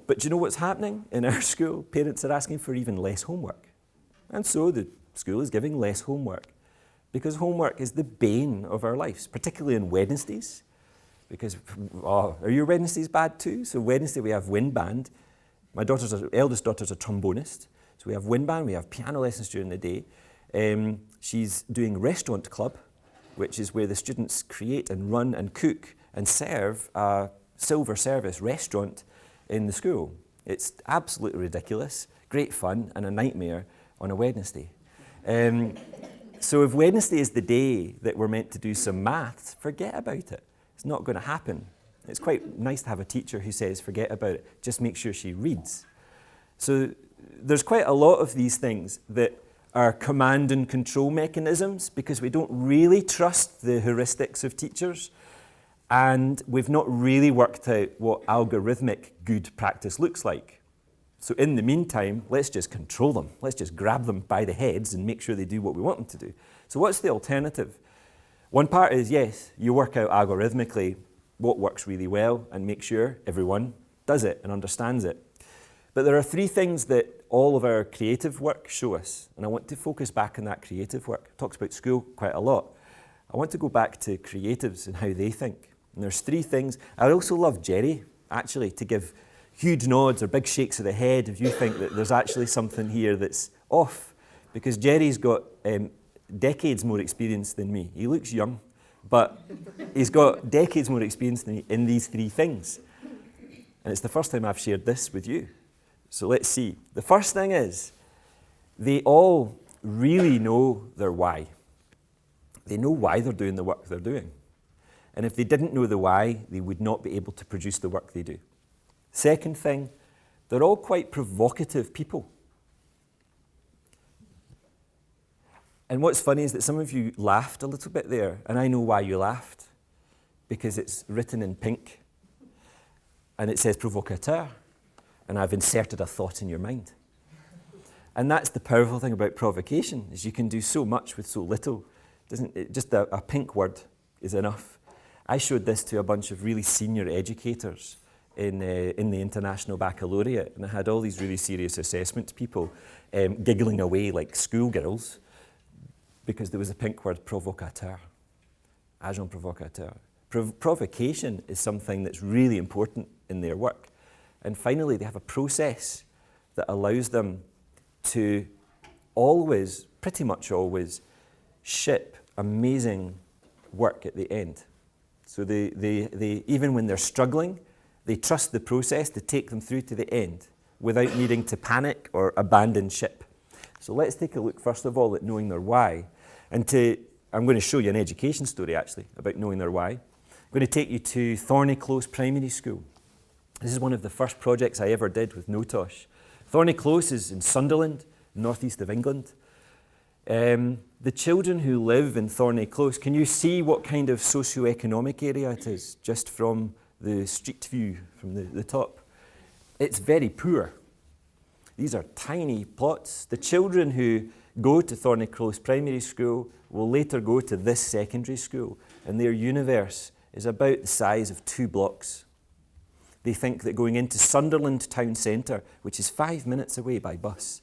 But do you know what's happening in our school? Parents are asking for even less homework. And so the school is giving less homework because homework is the bane of our lives, particularly on Wednesdays. Because, are your Wednesdays bad too? So Wednesday we have wind band. My eldest daughter's a trombonist. So we have wind band, we have piano lessons during the day. She's doing restaurant club, which is where the students create and run and cook and serve a silver service restaurant in the school. It's absolutely ridiculous, great fun, and a nightmare on a Wednesday. So if Wednesday is the day that we're meant to do some maths, forget about it. It's not going to happen. It's quite nice to have a teacher who says, forget about it, just make sure she reads. So there's quite a lot of these things that are command and control mechanisms because we don't really trust the heuristics of teachers, and we've not really worked out what algorithmic good practice looks like. So in the meantime, let's just control them. Let's just grab them by the heads and make sure they do what we want them to do. So what's the alternative? One part is, yes, you work out algorithmically what works really well and make sure everyone does it and understands it. But there are three things that all of our creative work show us, and I want to focus back on that creative work. It talks about school quite a lot. I want to go back to creatives and how they think. And there's three things. I also love Jerry, actually, to give huge nods or big shakes of the head if you think that there's actually something here that's off, because Jerry's got decades more experience than me. He looks young, but he's got decades more experience than me in these three things. And it's the first time I've shared this with you. So let's see. The first thing is, they all really know their why. They know why they're doing the work they're doing. And if they didn't know the why, they would not be able to produce the work they do. Second thing, they're all quite provocative people. And what's funny is that some of you laughed a little bit there, and I know why you laughed, because it's written in pink, and it says provocateur, and I've inserted a thought in your mind. And that's the powerful thing about provocation, is you can do so much with so little. Just a pink word is enough. I showed this to a bunch of really senior educators in the International Baccalaureate, and I had all these really serious assessment people giggling away like schoolgirls because there was a pink word, provocateur, agent provocateur. Provocation is something that's really important in their work. And finally, they have a process that allows them to always, pretty much always, ship amazing work at the end. So they even when they're struggling, they trust the process to take them through to the end without needing to panic or abandon ship. So let's take a look, first of all, at knowing their why. I'm going to show you an education story, actually, about knowing their why. I'm going to take you to Thorney Close Primary School. This is one of the first projects I ever did with Notosh. Thorney Close is in Sunderland, northeast of England. The children who live in Thorney Close, can you see what kind of socio-economic area it is, just from the street view from the top? It's very poor. These are tiny plots. The children who go to Thorney Close Primary School will later go to this secondary school, and their universe is about the size of 2 blocks. They think that going into Sunderland town centre, which is 5 minutes away by bus,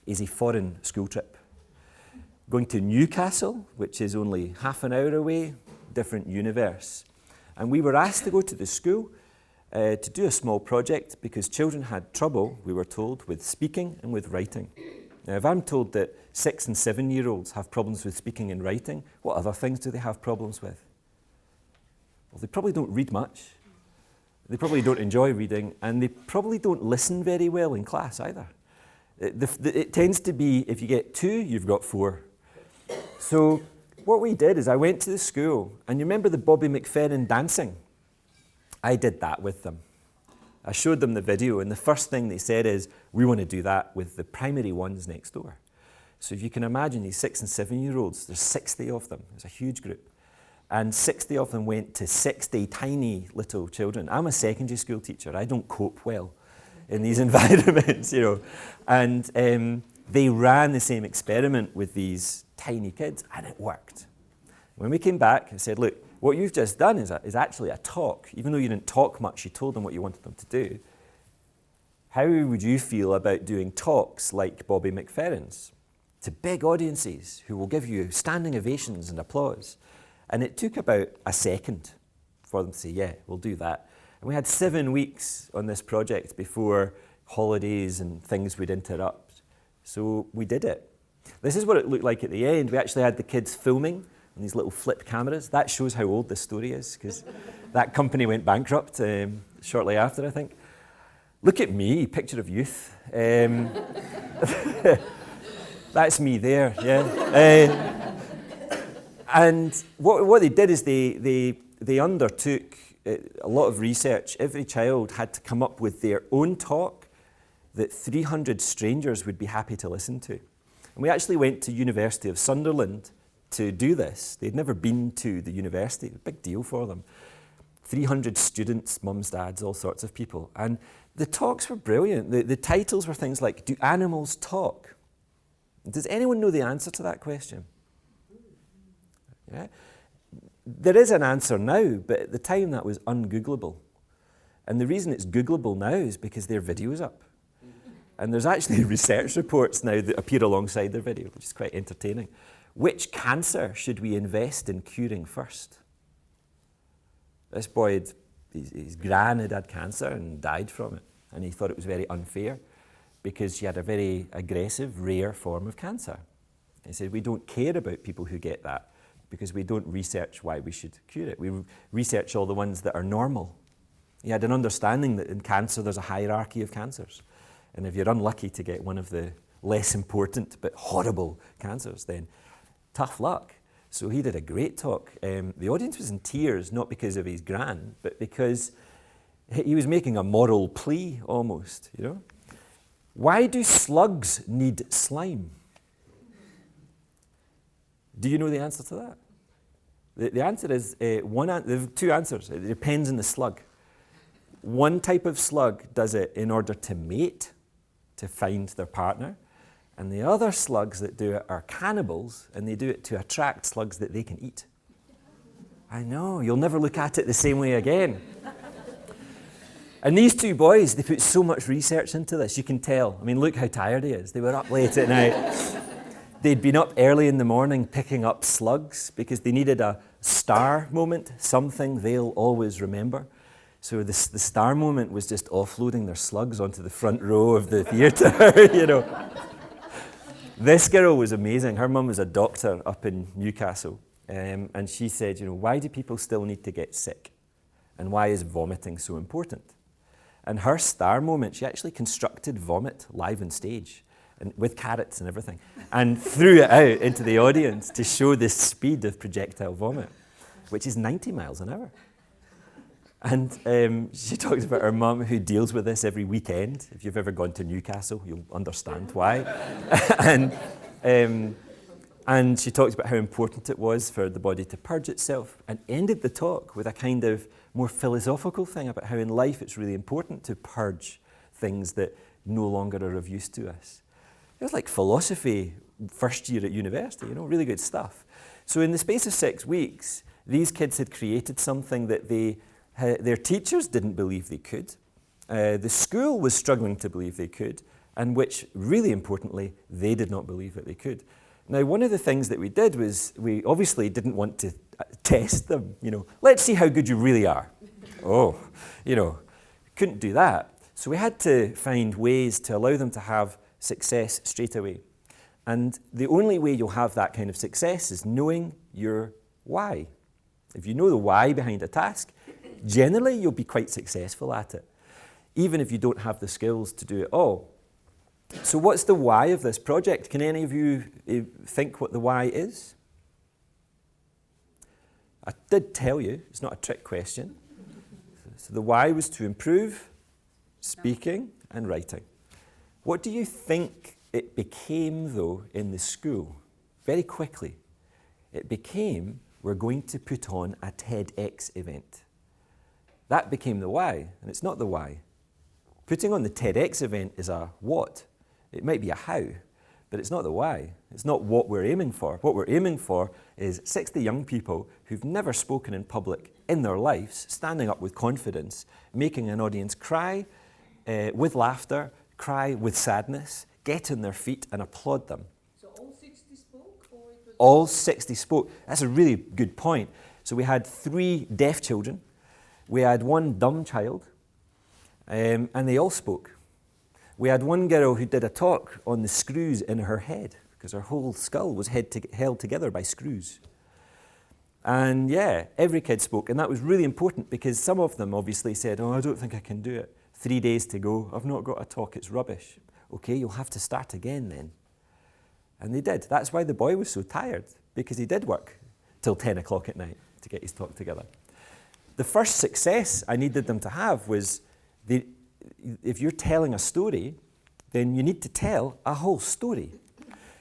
is a foreign school trip. Going to Newcastle, which is only half an hour away, different universe. And we were asked to go to the school to do a small project because children had trouble, we were told, with speaking and with writing. Now, if I'm told that 6 and 7-year-olds have problems with speaking and writing, what other things do they have problems with? Well, they probably don't read much. They probably don't enjoy reading, and they probably don't listen very well in class either. It tends to be, if you get 2, you've got 4. So what we did is I went to the school, and you remember the Bobby McFerrin dancing? I did that with them. I showed them the video, and the first thing they said is, we want to do that with the primary ones next door. So if you can imagine these 6 and 7-year-olds, there's 60 of them. It's a huge group. And 60 of them went to 60 tiny little children. I'm a secondary school teacher. I don't cope well in these environments, you know. And they ran the same experiment with these tiny kids, and it worked. When we came back, I said, look, what you've just done is actually a talk. Even though you didn't talk much, you told them what you wanted them to do. How would you feel about doing talks like Bobby McFerrin's to big audiences who will give you standing ovations and applause? And it took about a second for them to say, yeah, we'll do that. And we had 7 weeks on this project before holidays and things would interrupt. So we did it. This is what it looked like at the end. We actually had the kids filming on these little flip cameras. That shows how old this story is, because that company went bankrupt shortly after, I think. Look at me, picture of youth. That's me there, yeah. And what they did is they they undertook a lot of research. Every child had to come up with their own talk that 300 strangers would be happy to listen to. And we actually went to University of Sunderland to do this. They'd never been to the university, a big deal for them. 300 students, mums, dads, all sorts of people. And the talks were brilliant. The titles were things like, do animals talk? Does anyone know the answer to that question? Yeah? There is an answer now, but at the time that was ungoogleable. And the reason it's googleable now is because their video's up. And there's actually research reports now that appear alongside their video, which is quite entertaining. Which cancer should we invest in curing first? This boy, his gran had cancer and died from it. And he thought it was very unfair because she had a very aggressive, rare form of cancer. He said, we don't care about people who get that because we don't research why we should cure it. We research all the ones that are normal. He had an understanding that in cancer there's a hierarchy of cancers. And if you're unlucky to get one of the less important but horrible cancers, then tough luck. So he did a great talk. The audience was in tears, not because of his gran, but because he was making a moral plea almost, you know. Why do slugs need slime? Do you know the answer to that? The answer is, there are two answers. It depends on the slug. One type of slug does it in order to mate, to find their partner. And the other slugs that do it are cannibals, and they do it to attract slugs that they can eat. I know, you'll never look at it the same way again. And these two boys, they put so much research into this, you can tell. I mean, look how tired he is. They were up late at night. They'd been up early in the morning picking up slugs because they needed a star moment, something they'll always remember. So the star moment was just offloading their slugs onto the front row of the theatre, you know. This girl was amazing. Her mum was a doctor up in Newcastle. And she said, you know, why do people still need to get sick? And why is vomiting so important? And her star moment, she actually constructed vomit live on stage and with carrots and everything, and threw it out into the audience to show the speed of projectile vomit, which is 90 miles an hour. And she talks about her mum who deals with this every weekend. If you've ever gone to Newcastle, you'll understand why. And she talks about how important it was for the body to purge itself, and ended the talk with a kind of more philosophical thing about how in life it's really important to purge things that no longer are of use to us. It was like philosophy first year at university, you know, really good stuff. So in the space of 6 weeks, these kids had created something that their teachers didn't believe they could, the school was struggling to believe they could, and which, really importantly, they did not believe that they could. Now, one of the things that we did was we obviously didn't want to test them, you know. Let's see how good you really are. Oh, you know, couldn't do that. So we had to find ways to allow them to have success straight away. And the only way you'll have that kind of success is knowing your why. If you know the why behind a task, generally you'll be quite successful at it, even if you don't have the skills to do it all. So what's the why of this project? Can any of you think what the why is? I did tell you, it's not a trick question. So the why was to improve speaking and writing. What do you think it became, though, in the school? Very quickly. It became, we're going to put on a TEDx event. That became the why, and it's not the why. Putting on the TEDx event is a what. It might be a how, but it's not the why. It's not what we're aiming for. What we're aiming for is 60 young people who've never spoken in public in their lives, standing up with confidence, making an audience cry with laughter, cry with sadness, get on their feet and applaud them. So all 60 spoke? Or it was All 60 spoke. That's a really good point. So we had 3 deaf children, we had 1 dumb child, and they all spoke. We had 1 girl who did a talk on the screws in her head, because her whole skull was held together by screws. And yeah, every kid spoke, and that was really important because some of them obviously said, oh, I don't think I can do it. 3 days to go, I've not got a talk, it's rubbish. Okay, you'll have to start again then. And they did. That's why the boy was so tired, because he did work till 10 o'clock at night to get his talk together. the first success I needed them to have was, if you're telling a story, then you need to tell a whole story.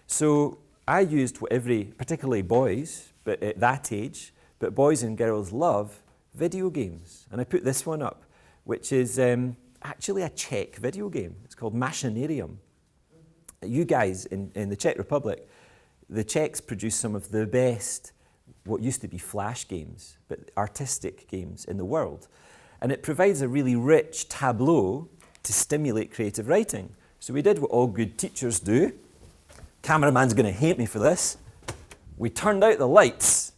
So I used what particularly boys, but at that age, but boys and girls love video games. And I put this one up, which is actually a Czech video game. It's called Machinarium. You guys in the Czech Republic, the Czechs produce some of the best, what used to be flash games, but artistic games in the world. And it provides a really rich tableau to stimulate creative writing. So we did what all good teachers do. Cameraman's going to hate me for this. We turned out the lights.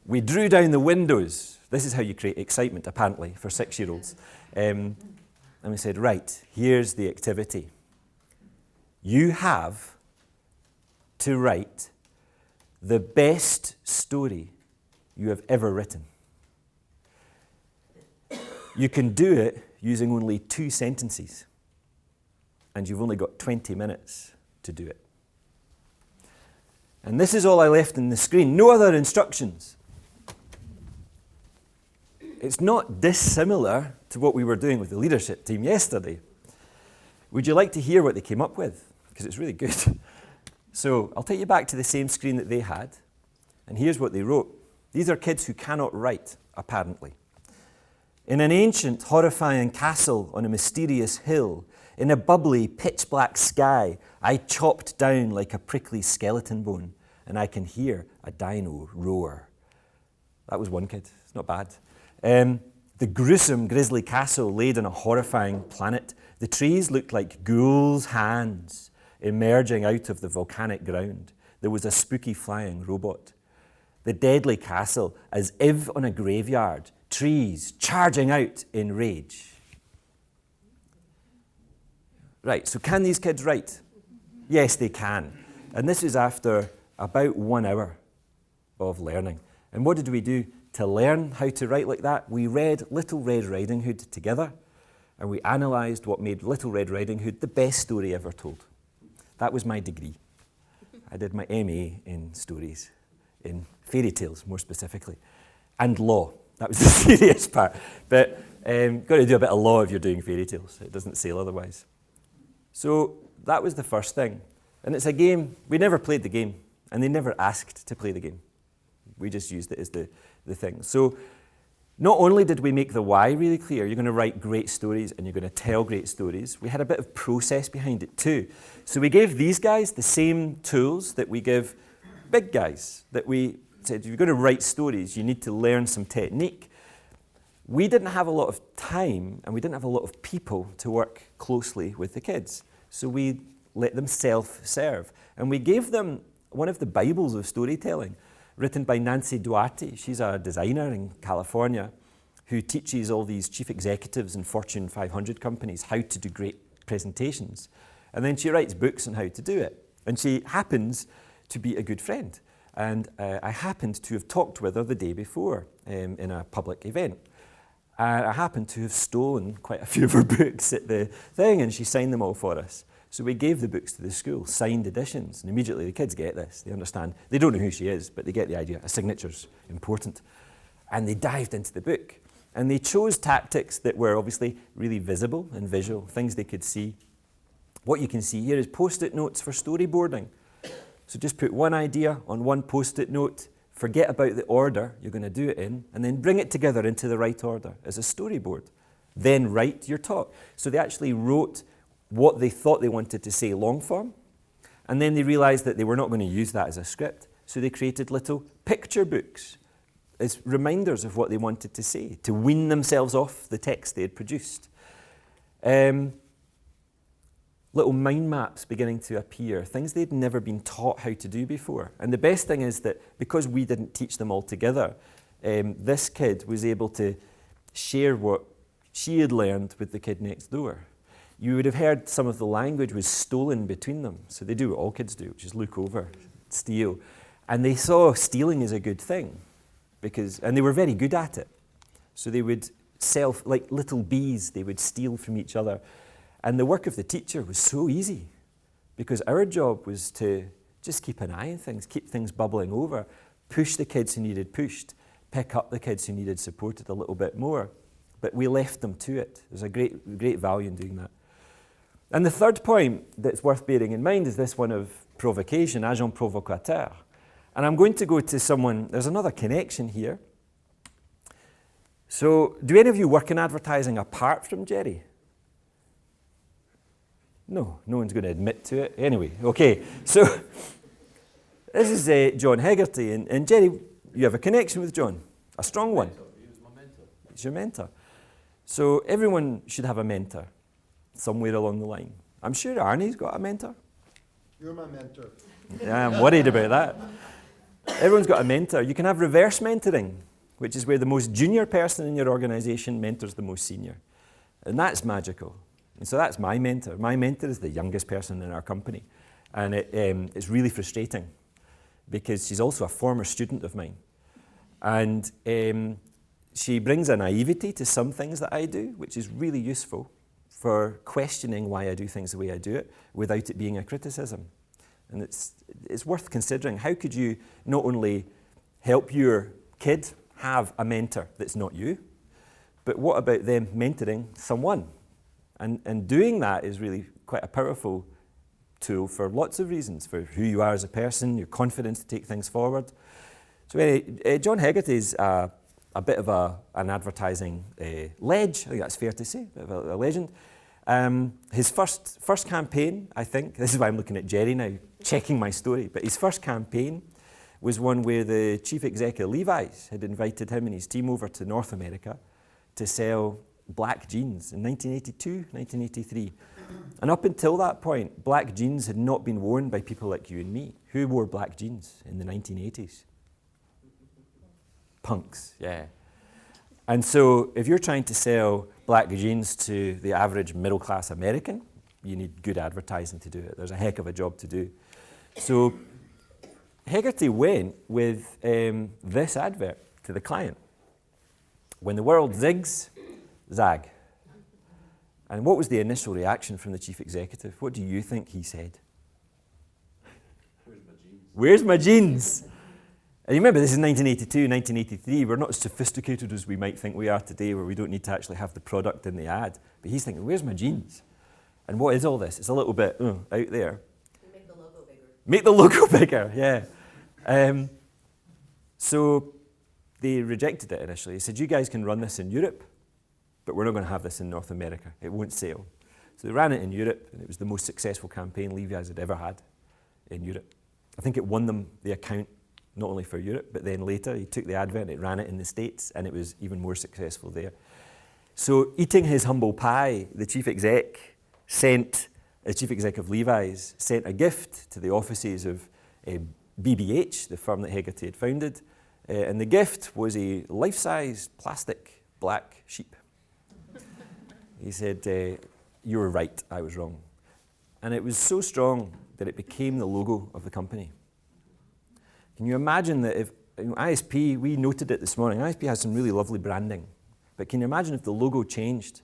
We drew down the windows. This is how you create excitement, apparently, for 6-year-olds. And we said, right, here's the activity. You have to write the best story you have ever written. You can do it using only 2 sentences, and you've only got 20 minutes to do it. And this is all I left on the screen. No other instructions. It's not dissimilar to what we were doing with the leadership team yesterday. Would you like to hear what they came up with? Because it's really good. So I'll take you back to the same screen that they had. And here's what they wrote. These are kids who cannot write, apparently. In an ancient, horrifying castle on a mysterious hill, in a bubbly, pitch-black sky, I chopped down like a prickly skeleton bone, and I can hear a dino roar. That was one kid. It's not bad. The gruesome, grisly castle laid on a horrifying planet. The trees looked like ghouls' hands emerging out of the volcanic ground. There was a spooky flying robot. The deadly castle, as if on a graveyard, trees charging out in rage. Right, so can these kids write? Yes, they can. And this is after about 1 hour of learning. And what did we do to learn how to write like that? We read Little Red Riding Hood together, and we analysed what made Little Red Riding Hood the best story ever told. That was my degree. I did my MA in stories, in fairy tales more specifically, and law. That was the serious part. But got to do a bit of law if you're doing fairy tales. It doesn't sail otherwise. So that was the first thing. And it's a game, we never played the game, and they never asked to play the game. We just used it as the thing. So not only did we make the why really clear, you're going to write great stories and you're going to tell great stories, we had a bit of process behind it too. So we gave these guys the same tools that we give big guys, that we said, if you're going to write stories, you need to learn some technique. We didn't have a lot of time and we didn't have a lot of people to work closely with the kids. So we let them self-serve. And we gave them one of the Bibles of storytelling, written by Nancy Duarte. She's a designer in California who teaches all these chief executives in Fortune 500 companies how to do great presentations. And then she writes books on how to do it. And she happens to be a good friend. And I happened to have talked with her the day before in a public event. I happened to have stolen quite a few of her books at the thing, and she signed them all for us. So we gave the books to the school, signed editions, and immediately the kids get this. They understand. They don't know who she is, but they get the idea. A signature's important. And they dived into the book. And they chose tactics that were obviously really visible and visual, things they could see. What you can see here is post-it notes for storyboarding. So just put one idea on one post-it note, forget about the order you're going to do it in, and then bring it together into the right order as a storyboard. Then write your talk. So they actually wrote what they thought they wanted to say long form, and then they realized that they were not going to use that as a script, so they created little picture books as reminders of what they wanted to say, to wean themselves off the text they had produced. Little mind maps beginning to appear, things they'd never been taught how to do before. And the best thing is that because we didn't teach them all together, this kid was able to share what she had learned with the kid next door. You would have heard some of the language was stolen between them. So they do what all kids do, which is look over, steal. And they saw stealing as a good thing, and they were very good at it. So they would like little bees, they would steal from each other. And the work of the teacher was so easy, because our job was to just keep an eye on things, keep things bubbling over, push the kids who needed pushed, pick up the kids who needed supported a little bit more. But we left them to it. There's a great value in doing that. And the third point that's worth bearing in mind is this one of provocation, agent provocateur. And I'm going to go to someone, there's another connection here. So, do any of you work in advertising apart from Jerry? No one's going to admit to it. Anyway, okay. So, this is John Hegarty. And Jerry, you have a connection with John, a strong one. He was my mentor. He's your mentor. So, everyone should have a mentor somewhere along the line. I'm sure Arnie's got a mentor. You're my mentor. Yeah, I'm worried about that. Everyone's got a mentor. You can have reverse mentoring, which is where the most junior person in your organization mentors the most senior. And that's magical. And so that's my mentor. My mentor is the youngest person in our company. And it's really frustrating because she's also a former student of mine. And she brings a naivety to some things that I do, which is really useful for questioning why I do things the way I do it without it being a criticism. And it's worth considering. How could you not only help your kid have a mentor that's not you, but what about them mentoring someone? And doing that is really quite a powerful tool for lots of reasons, for who you are as a person, your confidence to take things forward. So anyway, John Hegarty is a bit of an advertising ledge, I think that's fair to say, a bit of a legend. His first campaign, I think, this is why I'm looking at Jerry now, checking my story, but his first campaign was one where the chief executive of Levi's had invited him and his team over to North America to sell black jeans in 1982, 1983. And up until that point, black jeans had not been worn by people like you and me. Who wore black jeans in the 1980s? Punks, yeah. And so if you're trying to sell black jeans to the average middle-class American, you need good advertising to do it. There's a heck of a job to do. So Hegarty went with this advert to the client. When the world zigs, zag. And what was the initial reaction from the chief executive? What do you think he said? Where's my jeans? Where's my jeans? And you remember, this is 1982, 1983. We're not as sophisticated as we might think we are today, where we don't need to actually have the product in the ad. But he's thinking, where's my jeans? And what is all this? It's a little bit out there. Make the logo bigger. Make the logo bigger, yeah. So they rejected it initially. They said, you guys can run this in Europe, but we're not going to have this in North America. It won't sell. So they ran it in Europe, and it was the most successful campaign Levi's had ever had in Europe. I think it won them the account not only for Europe, but then later he took the advert and it ran it in the States, and it was even more successful there. So eating his humble pie, the chief executive of Levi's sent a gift to the offices of BBH, the firm that Hegarty had founded, and the gift was a life-size plastic black sheep. He said, you were right, I was wrong. And it was so strong that it became the logo of the company. Can you imagine that if ISP, we noted it this morning, ISP has some really lovely branding, but can you imagine if the logo changed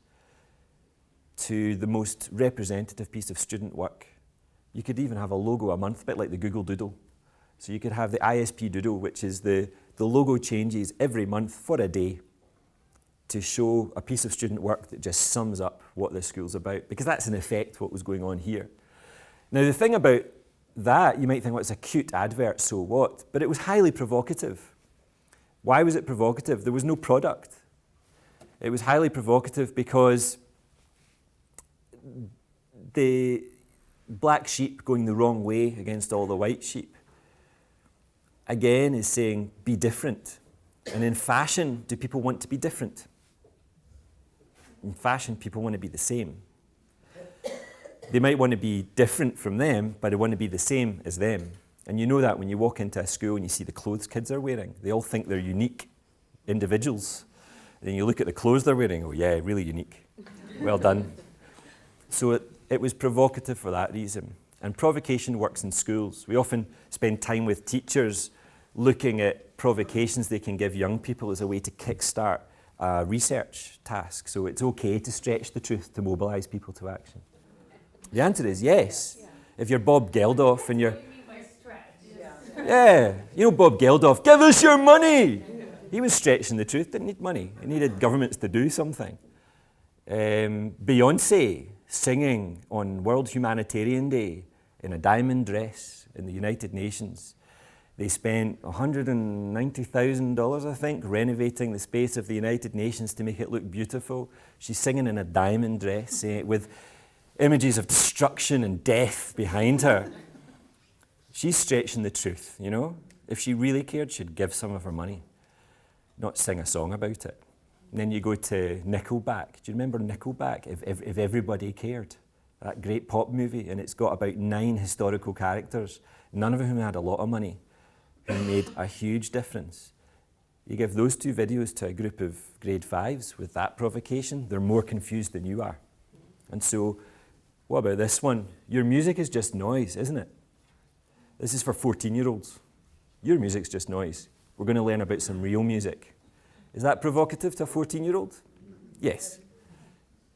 to the most representative piece of student work? You could even have a logo a month, a bit like the Google Doodle. So you could have the ISP Doodle, which is the logo changes every month for a day to show a piece of student work that just sums up what the school's about, because that's in effect what was going on here. Now the thing about that, you might think, well, it's a cute advert, so what? But it was highly provocative. Why was it provocative? There was no product. It was highly provocative because the black sheep going the wrong way against all the white sheep, again, is saying, be different. And in fashion, do people want to be different? In fashion, people want to be the same. They might want to be different from them, but they want to be the same as them. And you know that when you walk into a school and you see the clothes kids are wearing. They all think they're unique individuals. And then you look at the clothes they're wearing, oh yeah, really unique. Well done. So it was provocative for that reason. And provocation works in schools. We often spend time with teachers looking at provocations they can give young people as a way to kickstart a research task. So it's okay to stretch the truth to mobilize people to action. The answer is yes. Yeah. If you're Bob Geldof and you're... What do you mean by stretch? Yeah, you know Bob Geldof, give us your money! He was stretching the truth, didn't need money. He needed governments to do something. Beyonce singing on World Humanitarian Day in a diamond dress in the United Nations. They spent $190,000, I think, renovating the space of the United Nations to make it look beautiful. She's singing in a diamond dress with images of destruction and death behind her. She's stretching the truth, you know? If she really cared, she'd give some of her money, not sing a song about it. And then you go to Nickelback. Do you remember Nickelback? If Everybody Cared, that great pop movie, and it's got about 9 historical characters, none of whom had a lot of money, who made a huge difference. You give those 2 videos to a group of grade 5s with that provocation, they're more confused than you are. And so, what about this one? Your music is just noise, isn't it? This is for 14-year-olds. Your music's just noise. We're going to learn about some real music. Is that provocative to a 14-year-old? Yes.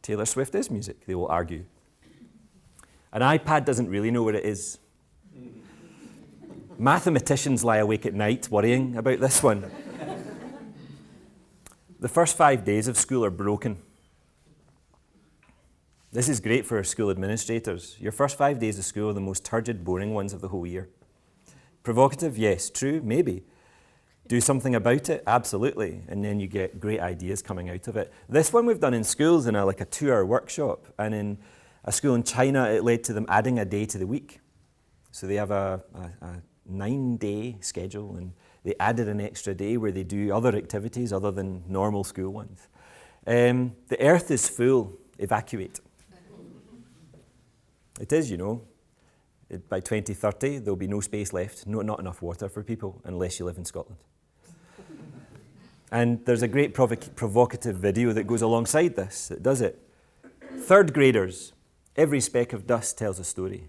Taylor Swift is music, they will argue. An iPad doesn't really know what it is. Mathematicians lie awake at night worrying about this one. The first 5 days of school are broken. This is great for school administrators. Your first 5 days of school are the most turgid, boring ones of the whole year. Provocative? Yes. True? Maybe. Do something about it? Absolutely. And then you get great ideas coming out of it. This one we've done in schools in a 2-hour workshop. And in a school in China, it led to them adding a day to the week. So they have a 9-day schedule, and they added an extra day where they do other activities other than normal school ones. The earth is full. Evacuate. It is, you know. By 2030, there'll be no space left, not enough water for people, unless you live in Scotland. And there's a great provocative video that goes alongside this that does it. 3rd graders, every speck of dust tells a story.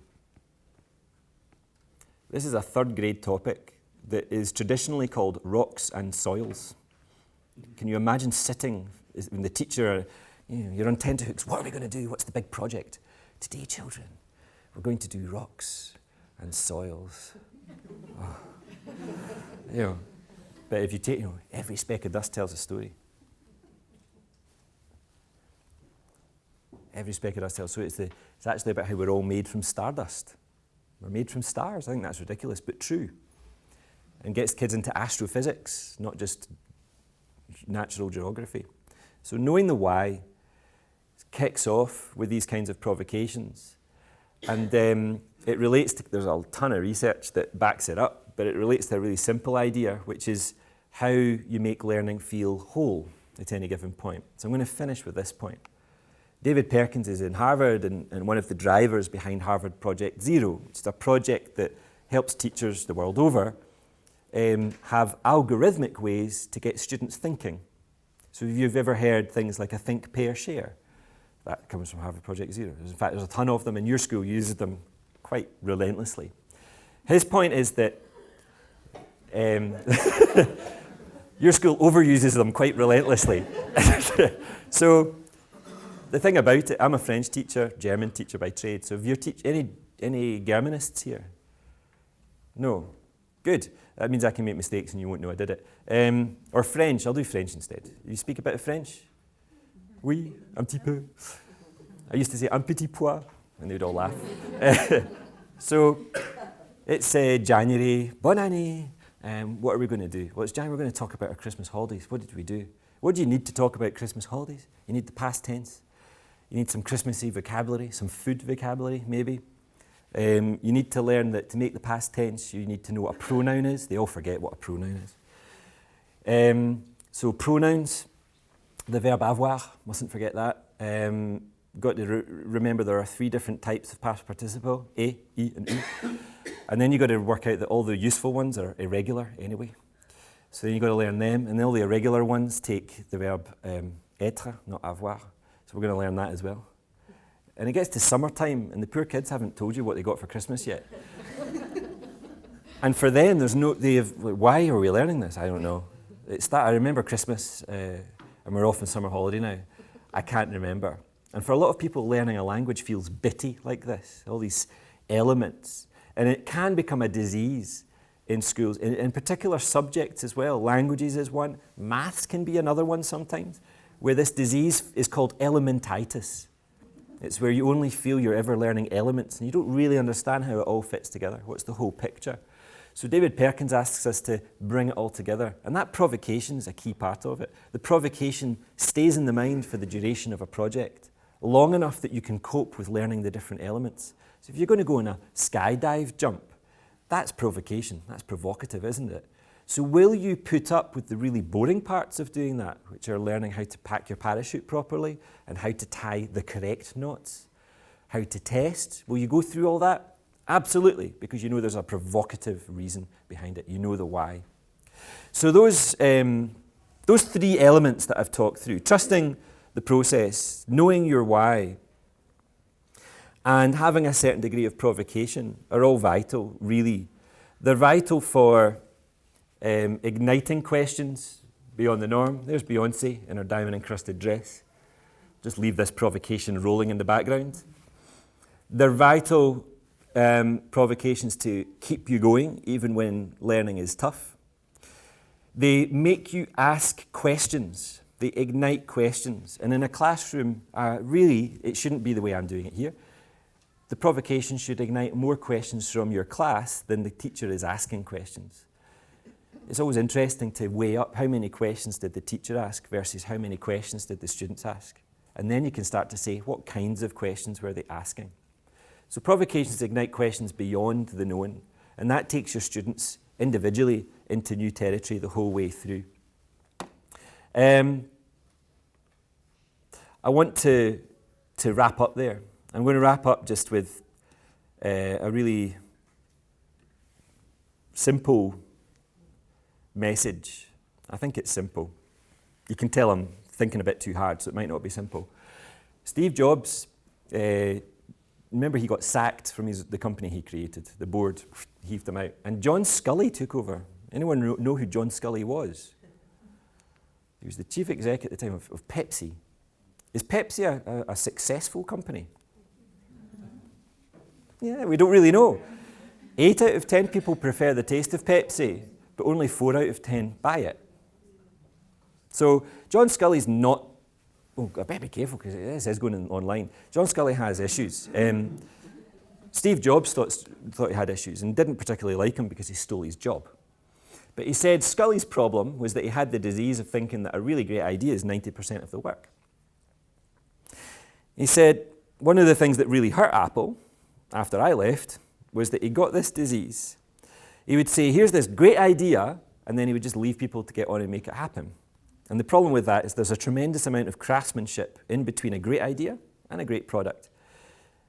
This is a 3rd grade topic that is traditionally called rocks and soils. Can you imagine sitting when the teacher, you're on tenterhooks, what are we going to do? What's the big project? Today, children, we're going to do rocks and soils. Oh. But if you take, every speck of dust tells a story. Every speck of dust tells a story. It's actually about how we're all made from stardust. We're made from stars. I think that's ridiculous, but true. And gets kids into astrophysics, not just natural geography. So knowing the why kicks off with these kinds of provocations. And it relates to, there's a ton of research that backs it up, but it relates to a really simple idea, which is how you make learning feel whole at any given point. So I'm going to finish with this point. David Perkins is in Harvard and one of the drivers behind Harvard Project Zero, which is a project that helps teachers the world over have algorithmic ways to get students thinking. So if you've ever heard things like a think, pair, share, that comes from Harvard Project Zero. In fact, there's a ton of them, and your school uses them quite relentlessly. His point is that your school overuses them quite relentlessly. So the thing about it, I'm a French teacher, German teacher by trade. So if you teach any Germanists here? No. Good. That means I can make mistakes and you won't know I did it. Or French. I'll do French instead. You speak a bit of French? Oui, un petit peu. I used to say un petit pois, and they would all laugh. So it's January. Bonne année. What are we going to do? Well, it's January. We're going to talk about our Christmas holidays. What did we do? What do you need to talk about Christmas holidays? You need the past tense. You need some Christmassy vocabulary, some food vocabulary, maybe. You need to learn that to make the past tense, you need to know what a pronoun is. They all forget what a pronoun is. So pronouns, the verb avoir, mustn't forget that. Got to remember there are 3 different types of past participle, et, I, and ou. And then you've got to work out that all the useful ones are irregular anyway. So then you've got to learn them, and all the irregular ones take the verb être, not avoir. So we're going to learn that as well. And it gets to summertime, and the poor kids haven't told you what they got for Christmas yet. And for them, why are we learning this? I don't know. I remember Christmas, and we're off on summer holiday now. I can't remember. And for a lot of people, learning a language feels bitty like this, all these elements. And it can become a disease in schools, in particular subjects as well. Languages is one. Maths can be another one sometimes, where this disease is called elementitis. It's where you only feel you're ever learning elements and you don't really understand how it all fits together. What's the whole picture? So David Perkins asks us to bring it all together, and that provocation is a key part of it. The provocation stays in the mind for the duration of a project, long enough that you can cope with learning the different elements. So if you're going to go on a skydive jump, that's provocation, that's provocative, isn't it? So will you put up with the really boring parts of doing that, which are learning how to pack your parachute properly and how to tie the correct knots, how to test? Will you go through all that? Absolutely, because you know there's a provocative reason behind it. You know the why. So those three elements that I've talked through, trusting the process, knowing your why, and having a certain degree of provocation are all vital, really. They're vital for igniting questions beyond the norm. There's Beyonce in her diamond-encrusted dress. Just leave this provocation rolling in the background. They're vital provocations to keep you going, even when learning is tough. They make you ask questions. They ignite questions. And in a classroom, really, it shouldn't be the way I'm doing it here. The provocation should ignite more questions from your class than the teacher is asking questions. It's always interesting to weigh up how many questions did the teacher ask versus how many questions did the students ask. And then you can start to say, what kinds of questions were they asking? So provocations ignite questions beyond the known, and that takes your students individually into new territory the whole way through. I want to wrap up there. I'm going to wrap up just with a really simple message. I think it's simple. You can tell I'm thinking a bit too hard, so it might not be simple. Steve Jobs, remember he got sacked from the company he created. The board heaved him out. And John Scully took over. Anyone know who John Scully was? He was the chief exec at the time of Pepsi. Is Pepsi a successful company? Yeah, we don't really know. 8 out of 10 people prefer the taste of Pepsi, but only 4 out of 10 buy it. So John Scully's not, I better be careful because this is going online. John Scully has issues. Steve Jobs thought he had issues and didn't particularly like him because he stole his job. But he said Scully's problem was that he had the disease of thinking that a really great idea is 90% of the work. He said one of the things that really hurt Apple after I left was that he got this disease. He would say, here's this great idea, and then he would just leave people to get on and make it happen. And the problem with that is there's a tremendous amount of craftsmanship in between a great idea and a great product.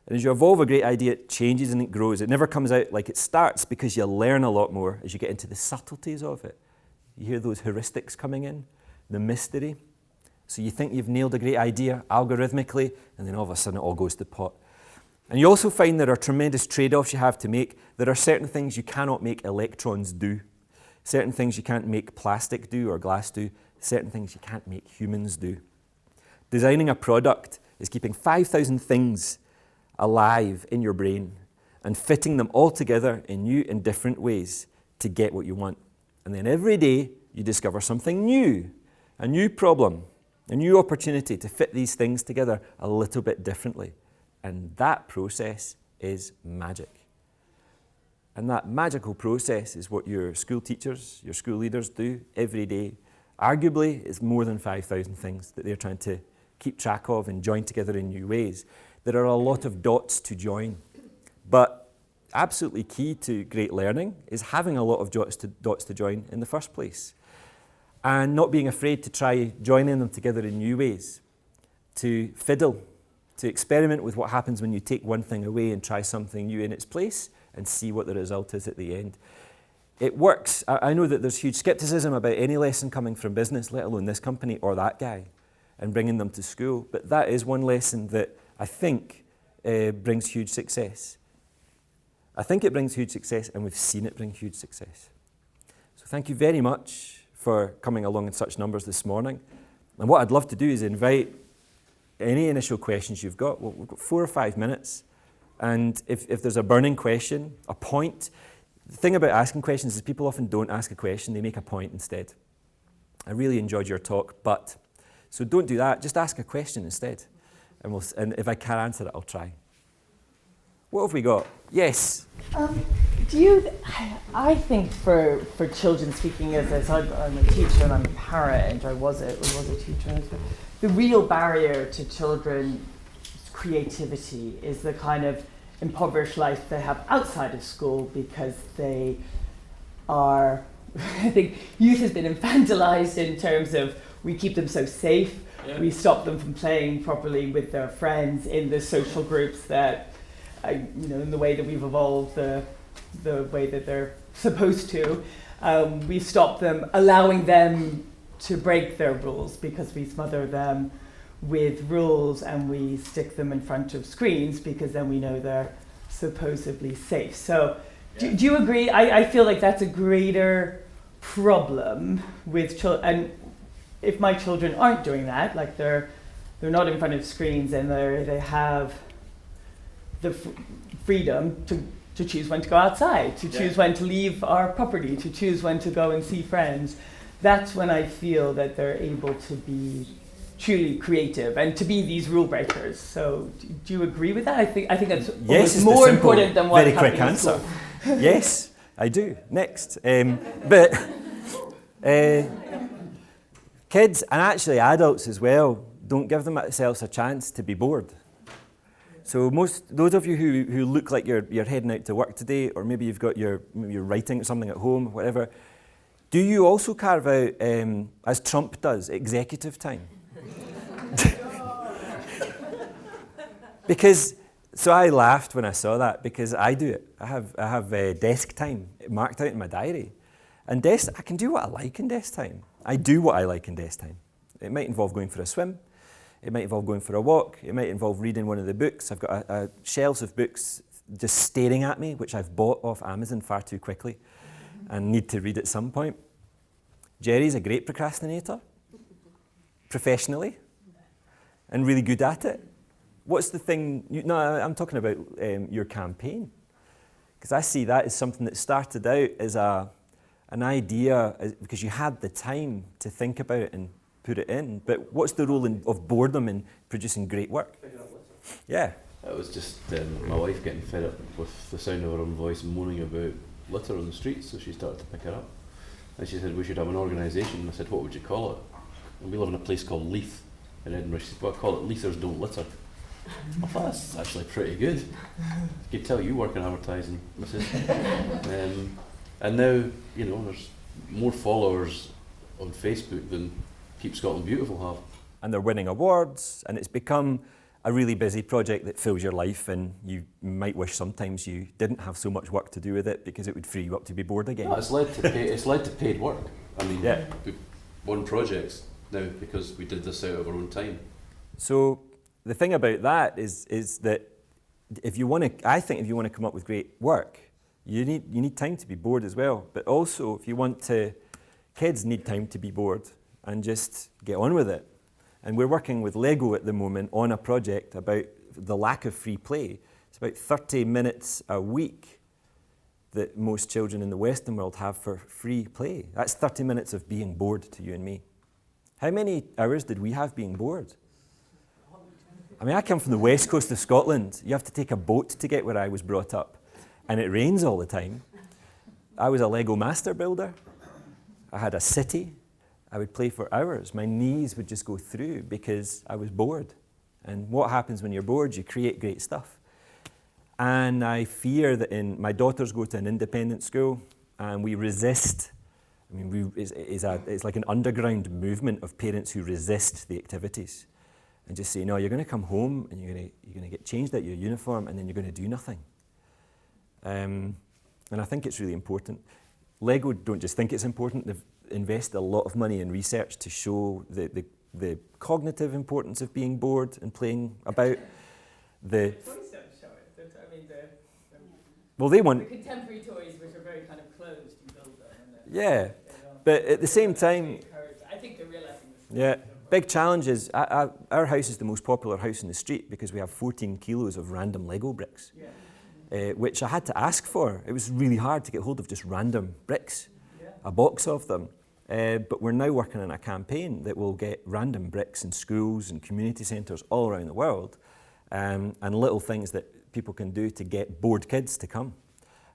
And as you evolve a great idea, it changes and it grows. It never comes out like it starts because you learn a lot more as you get into the subtleties of it. You hear those heuristics coming in, the mystery. So you think you've nailed a great idea algorithmically, and then all of a sudden it all goes to pot. And you also find there are tremendous trade-offs you have to make. There are certain things you cannot make electrons do, certain things you can't make plastic do or glass do, certain things you can't make humans do. Designing a product is keeping 5,000 things alive in your brain and fitting them all together in new and different ways to get what you want. And then every day you discover something new, a new problem, a new opportunity to fit these things together a little bit differently. And that process is magic. And that magical process is what your school teachers, your school leaders do every day. Arguably, it's more than 5,000 things that they're trying to keep track of and join together in new ways. There are a lot of dots to join. But absolutely key to great learning is having a lot of dots to join in the first place. And not being afraid to try joining them together in new ways, to fiddle, to experiment with what happens when you take one thing away and try something new in its place and see what the result is at the end. It works. I know that there's huge skepticism about any lesson coming from business, let alone this company or that guy, and bringing them to school. But that is one lesson that I think brings huge success. I think it brings huge success, and we've seen it bring huge success. So thank you very much for coming along in such numbers this morning. And what I'd love to do is invite any initial questions you've got. We've got 4 or 5 minutes. And if there's a burning question, a point, The thing about asking questions is people often don't ask a question, they make a point instead. I really enjoyed your talk, but, so don't do that, just ask a question instead. And if I can't answer it, I'll try. What have we got? Yes? I think for children, speaking as I'm a teacher and I'm a parent, I was a teacher, the real barrier to children's creativity is the kind of impoverished life they have outside of school, because they are, I think youth has been infantilized in terms of we keep them so safe, we stop them from playing properly with their friends in the social groups that, in the way that we've evolved, the way that they're supposed to. We stop them, allowing them to break their rules, because we smother them with rules and we stick them in front of screens, because then we know they're supposedly safe. So do you agree? I feel like that's a greater problem with children. And if my children aren't doing that, like they're not in front of screens and they have the freedom to choose when to go outside, to choose when to leave our property, to choose when to go and see friends, that's when I feel that they're able to be truly creative and to be these rule breakers. So do you agree with that? I think that's yes, more important than what very quick answer. Yes, I do. Next. Kids, and actually adults as well, don't give themselves a chance to be bored. So those of you who look like you're heading out to work today, or maybe you're writing something at home, whatever, do you also carve out, as Trump does, executive time? So I laughed when I saw that, because I do it. I have desk time marked out in my diary. And I can do what I like in desk time. I do what I like in desk time. It might involve going for a swim. It might involve going for a walk. It might involve reading one of the books. I've got a shelves of books just staring at me, which I've bought off Amazon far too quickly and need to read at some point. Jerry's a great procrastinator, professionally, and really good at it. What's the thing? I'm talking about your campaign, because I see that as something that started out as an idea because you had the time to think about it and put it in. But what's the role of boredom in producing great work? Yeah. It was just my wife getting fed up with the sound of her own voice moaning about litter on the streets, so she started to pick it up. And she said, we should have an organisation. I said, what would you call it? And we live in a place called Leith in Edinburgh. She said, well, I call it Leithers Don't Litter. I thought, that's actually pretty good. I could tell you work in advertising, Mrs. And now, there's more followers on Facebook than Keep Scotland Beautiful have. And they're winning awards, and it's become a really busy project that fills your life, and you might wish sometimes you didn't have so much work to do with it, because it would free you up to be bored again. No, it's led to paid work. I mean, we've won projects now because we did this out of our own time. So the thing about that is that if you want to come up with great work, you need time to be bored as well. But also, kids need time to be bored and just get on with it. And we're working with Lego at the moment on a project about the lack of free play. It's about 30 minutes a week that most children in the Western world have for free play. That's 30 minutes of being bored to you and me. How many hours did we have being bored? I mean, I come from the west coast of Scotland. You have to take a boat to get where I was brought up. And it rains all the time. I was a Lego master builder. I had a city. I would play for hours. My knees would just go through because I was bored. And what happens when you're bored? You create great stuff. And I fear that my daughters go to an independent school, and we resist. I mean, it's like an underground movement of parents who resist the activities and just say, no, you're going to come home and you're going to get changed out your uniform, and then you're going to do nothing. And I think it's really important. Lego don't just think it's important. They've invested a lot of money in research to show the cognitive importance of being bored and playing about. The toys don't show it. They want the contemporary toys, which are very kind of closed. You build them. Yeah, but at the same time, I think they're realizing this. Yeah, big challenge is our house is the most popular house in the street because we have 14 kilos of random Lego bricks. Yeah. which I had to ask for. It was really hard to get hold of just random bricks, a box of them. But we're now working on a campaign that will get random bricks in schools and community centres all around the world, and little things that people can do to get bored kids to come.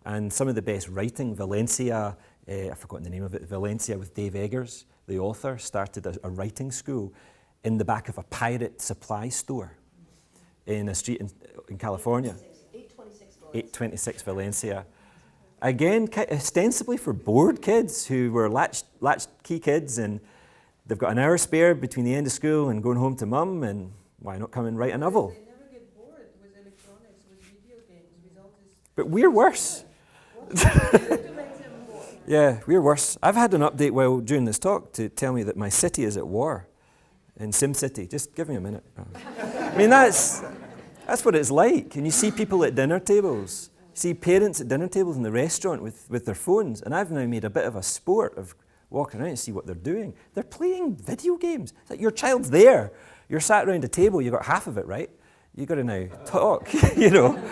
And some of the best writing, Valencia, I've forgotten the name of it, Valencia with Dave Eggers, the author, started a writing school in the back of a pirate supply store in a street in California. 826 Valencia. Again, ostensibly for bored kids who were latchkey kids, and they've got an hour spare between the end of school and going home to mum, and why not come and write a novel? They never get bored with electronics, with video games, with all this. But we're worse. Yeah, we're worse. I've had an update while during this talk to tell me that my city is at war in SimCity. Just give me a minute. I mean, that's what it's like. And you see people at dinner tables, see parents at dinner tables in the restaurant with their phones. And I've now made a bit of a sport of walking around and see what they're doing. They're playing video games. It's like your child's there. You're sat around a table, you've got half of it, right? You've got to now talk, you know.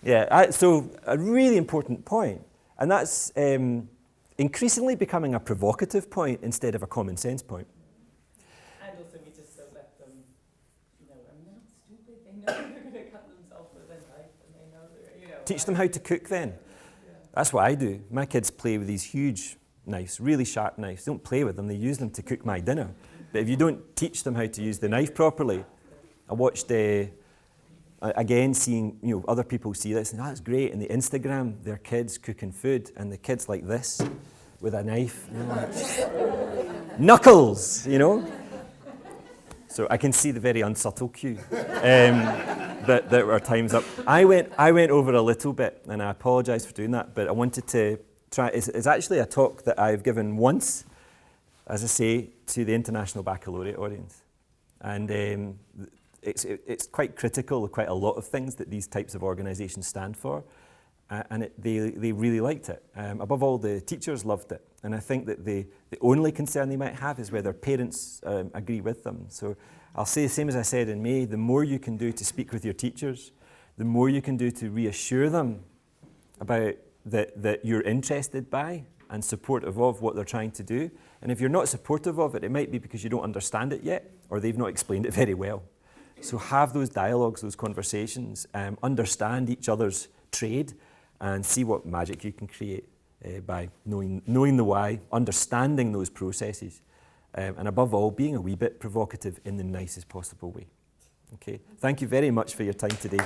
Yeah, so a really important point. And that's increasingly becoming a provocative point instead of a common sense point. And also we just don't let them, you know, I'm not stupid, they know they're going to cut themselves with a knife, and they know they're, you know. Teach them how to cook then. Yeah. That's what I do. My kids play with these huge knives, really sharp knives. They don't play with them, they use them to cook my dinner. But if you don't teach them how to use the knife properly, I watched again, seeing other people see this, and that's great. And the Instagram, their kids cooking food, and the kids like this with a knife, knuckles, So I can see the very unsubtle cue that our time's up. I went over a little bit, and I apologise for doing that. But I wanted to try. It's actually a talk that I've given once, as I say, to the International Baccalaureate audience, and. It's quite critical of quite a lot of things that these types of organisations stand for, and they really liked it. Above all, the teachers loved it, and I think that the only concern they might have is whether parents agree with them. So I'll say the same as I said in May, the more you can do to speak with your teachers, the more you can do to reassure them about that you're interested by and supportive of what they're trying to do. And if you're not supportive of it, it might be because you don't understand it yet, or they've not explained it very well. So have those dialogues, those conversations, understand each other's trade, and see what magic you can create by knowing the why, understanding those processes, and above all, being a wee bit provocative in the nicest possible way. Okay, thank you very much for your time today.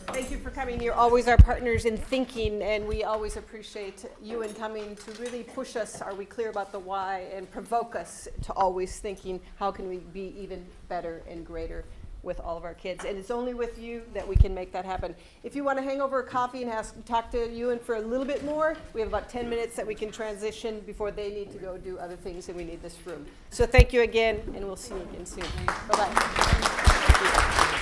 Thank you for coming. You're always our partners in thinking, and we always appreciate you in coming to really push us, are we clear about the why, and provoke us to always thinking, how can we be even better and greater with all of our kids? And it's only with you that we can make that happen. If you want to hang over a coffee and talk to Ewan for a little bit more, we have about 10 minutes that we can transition before they need to go do other things, and we need this room. So thank you again, and we'll see you again soon. Bye-bye.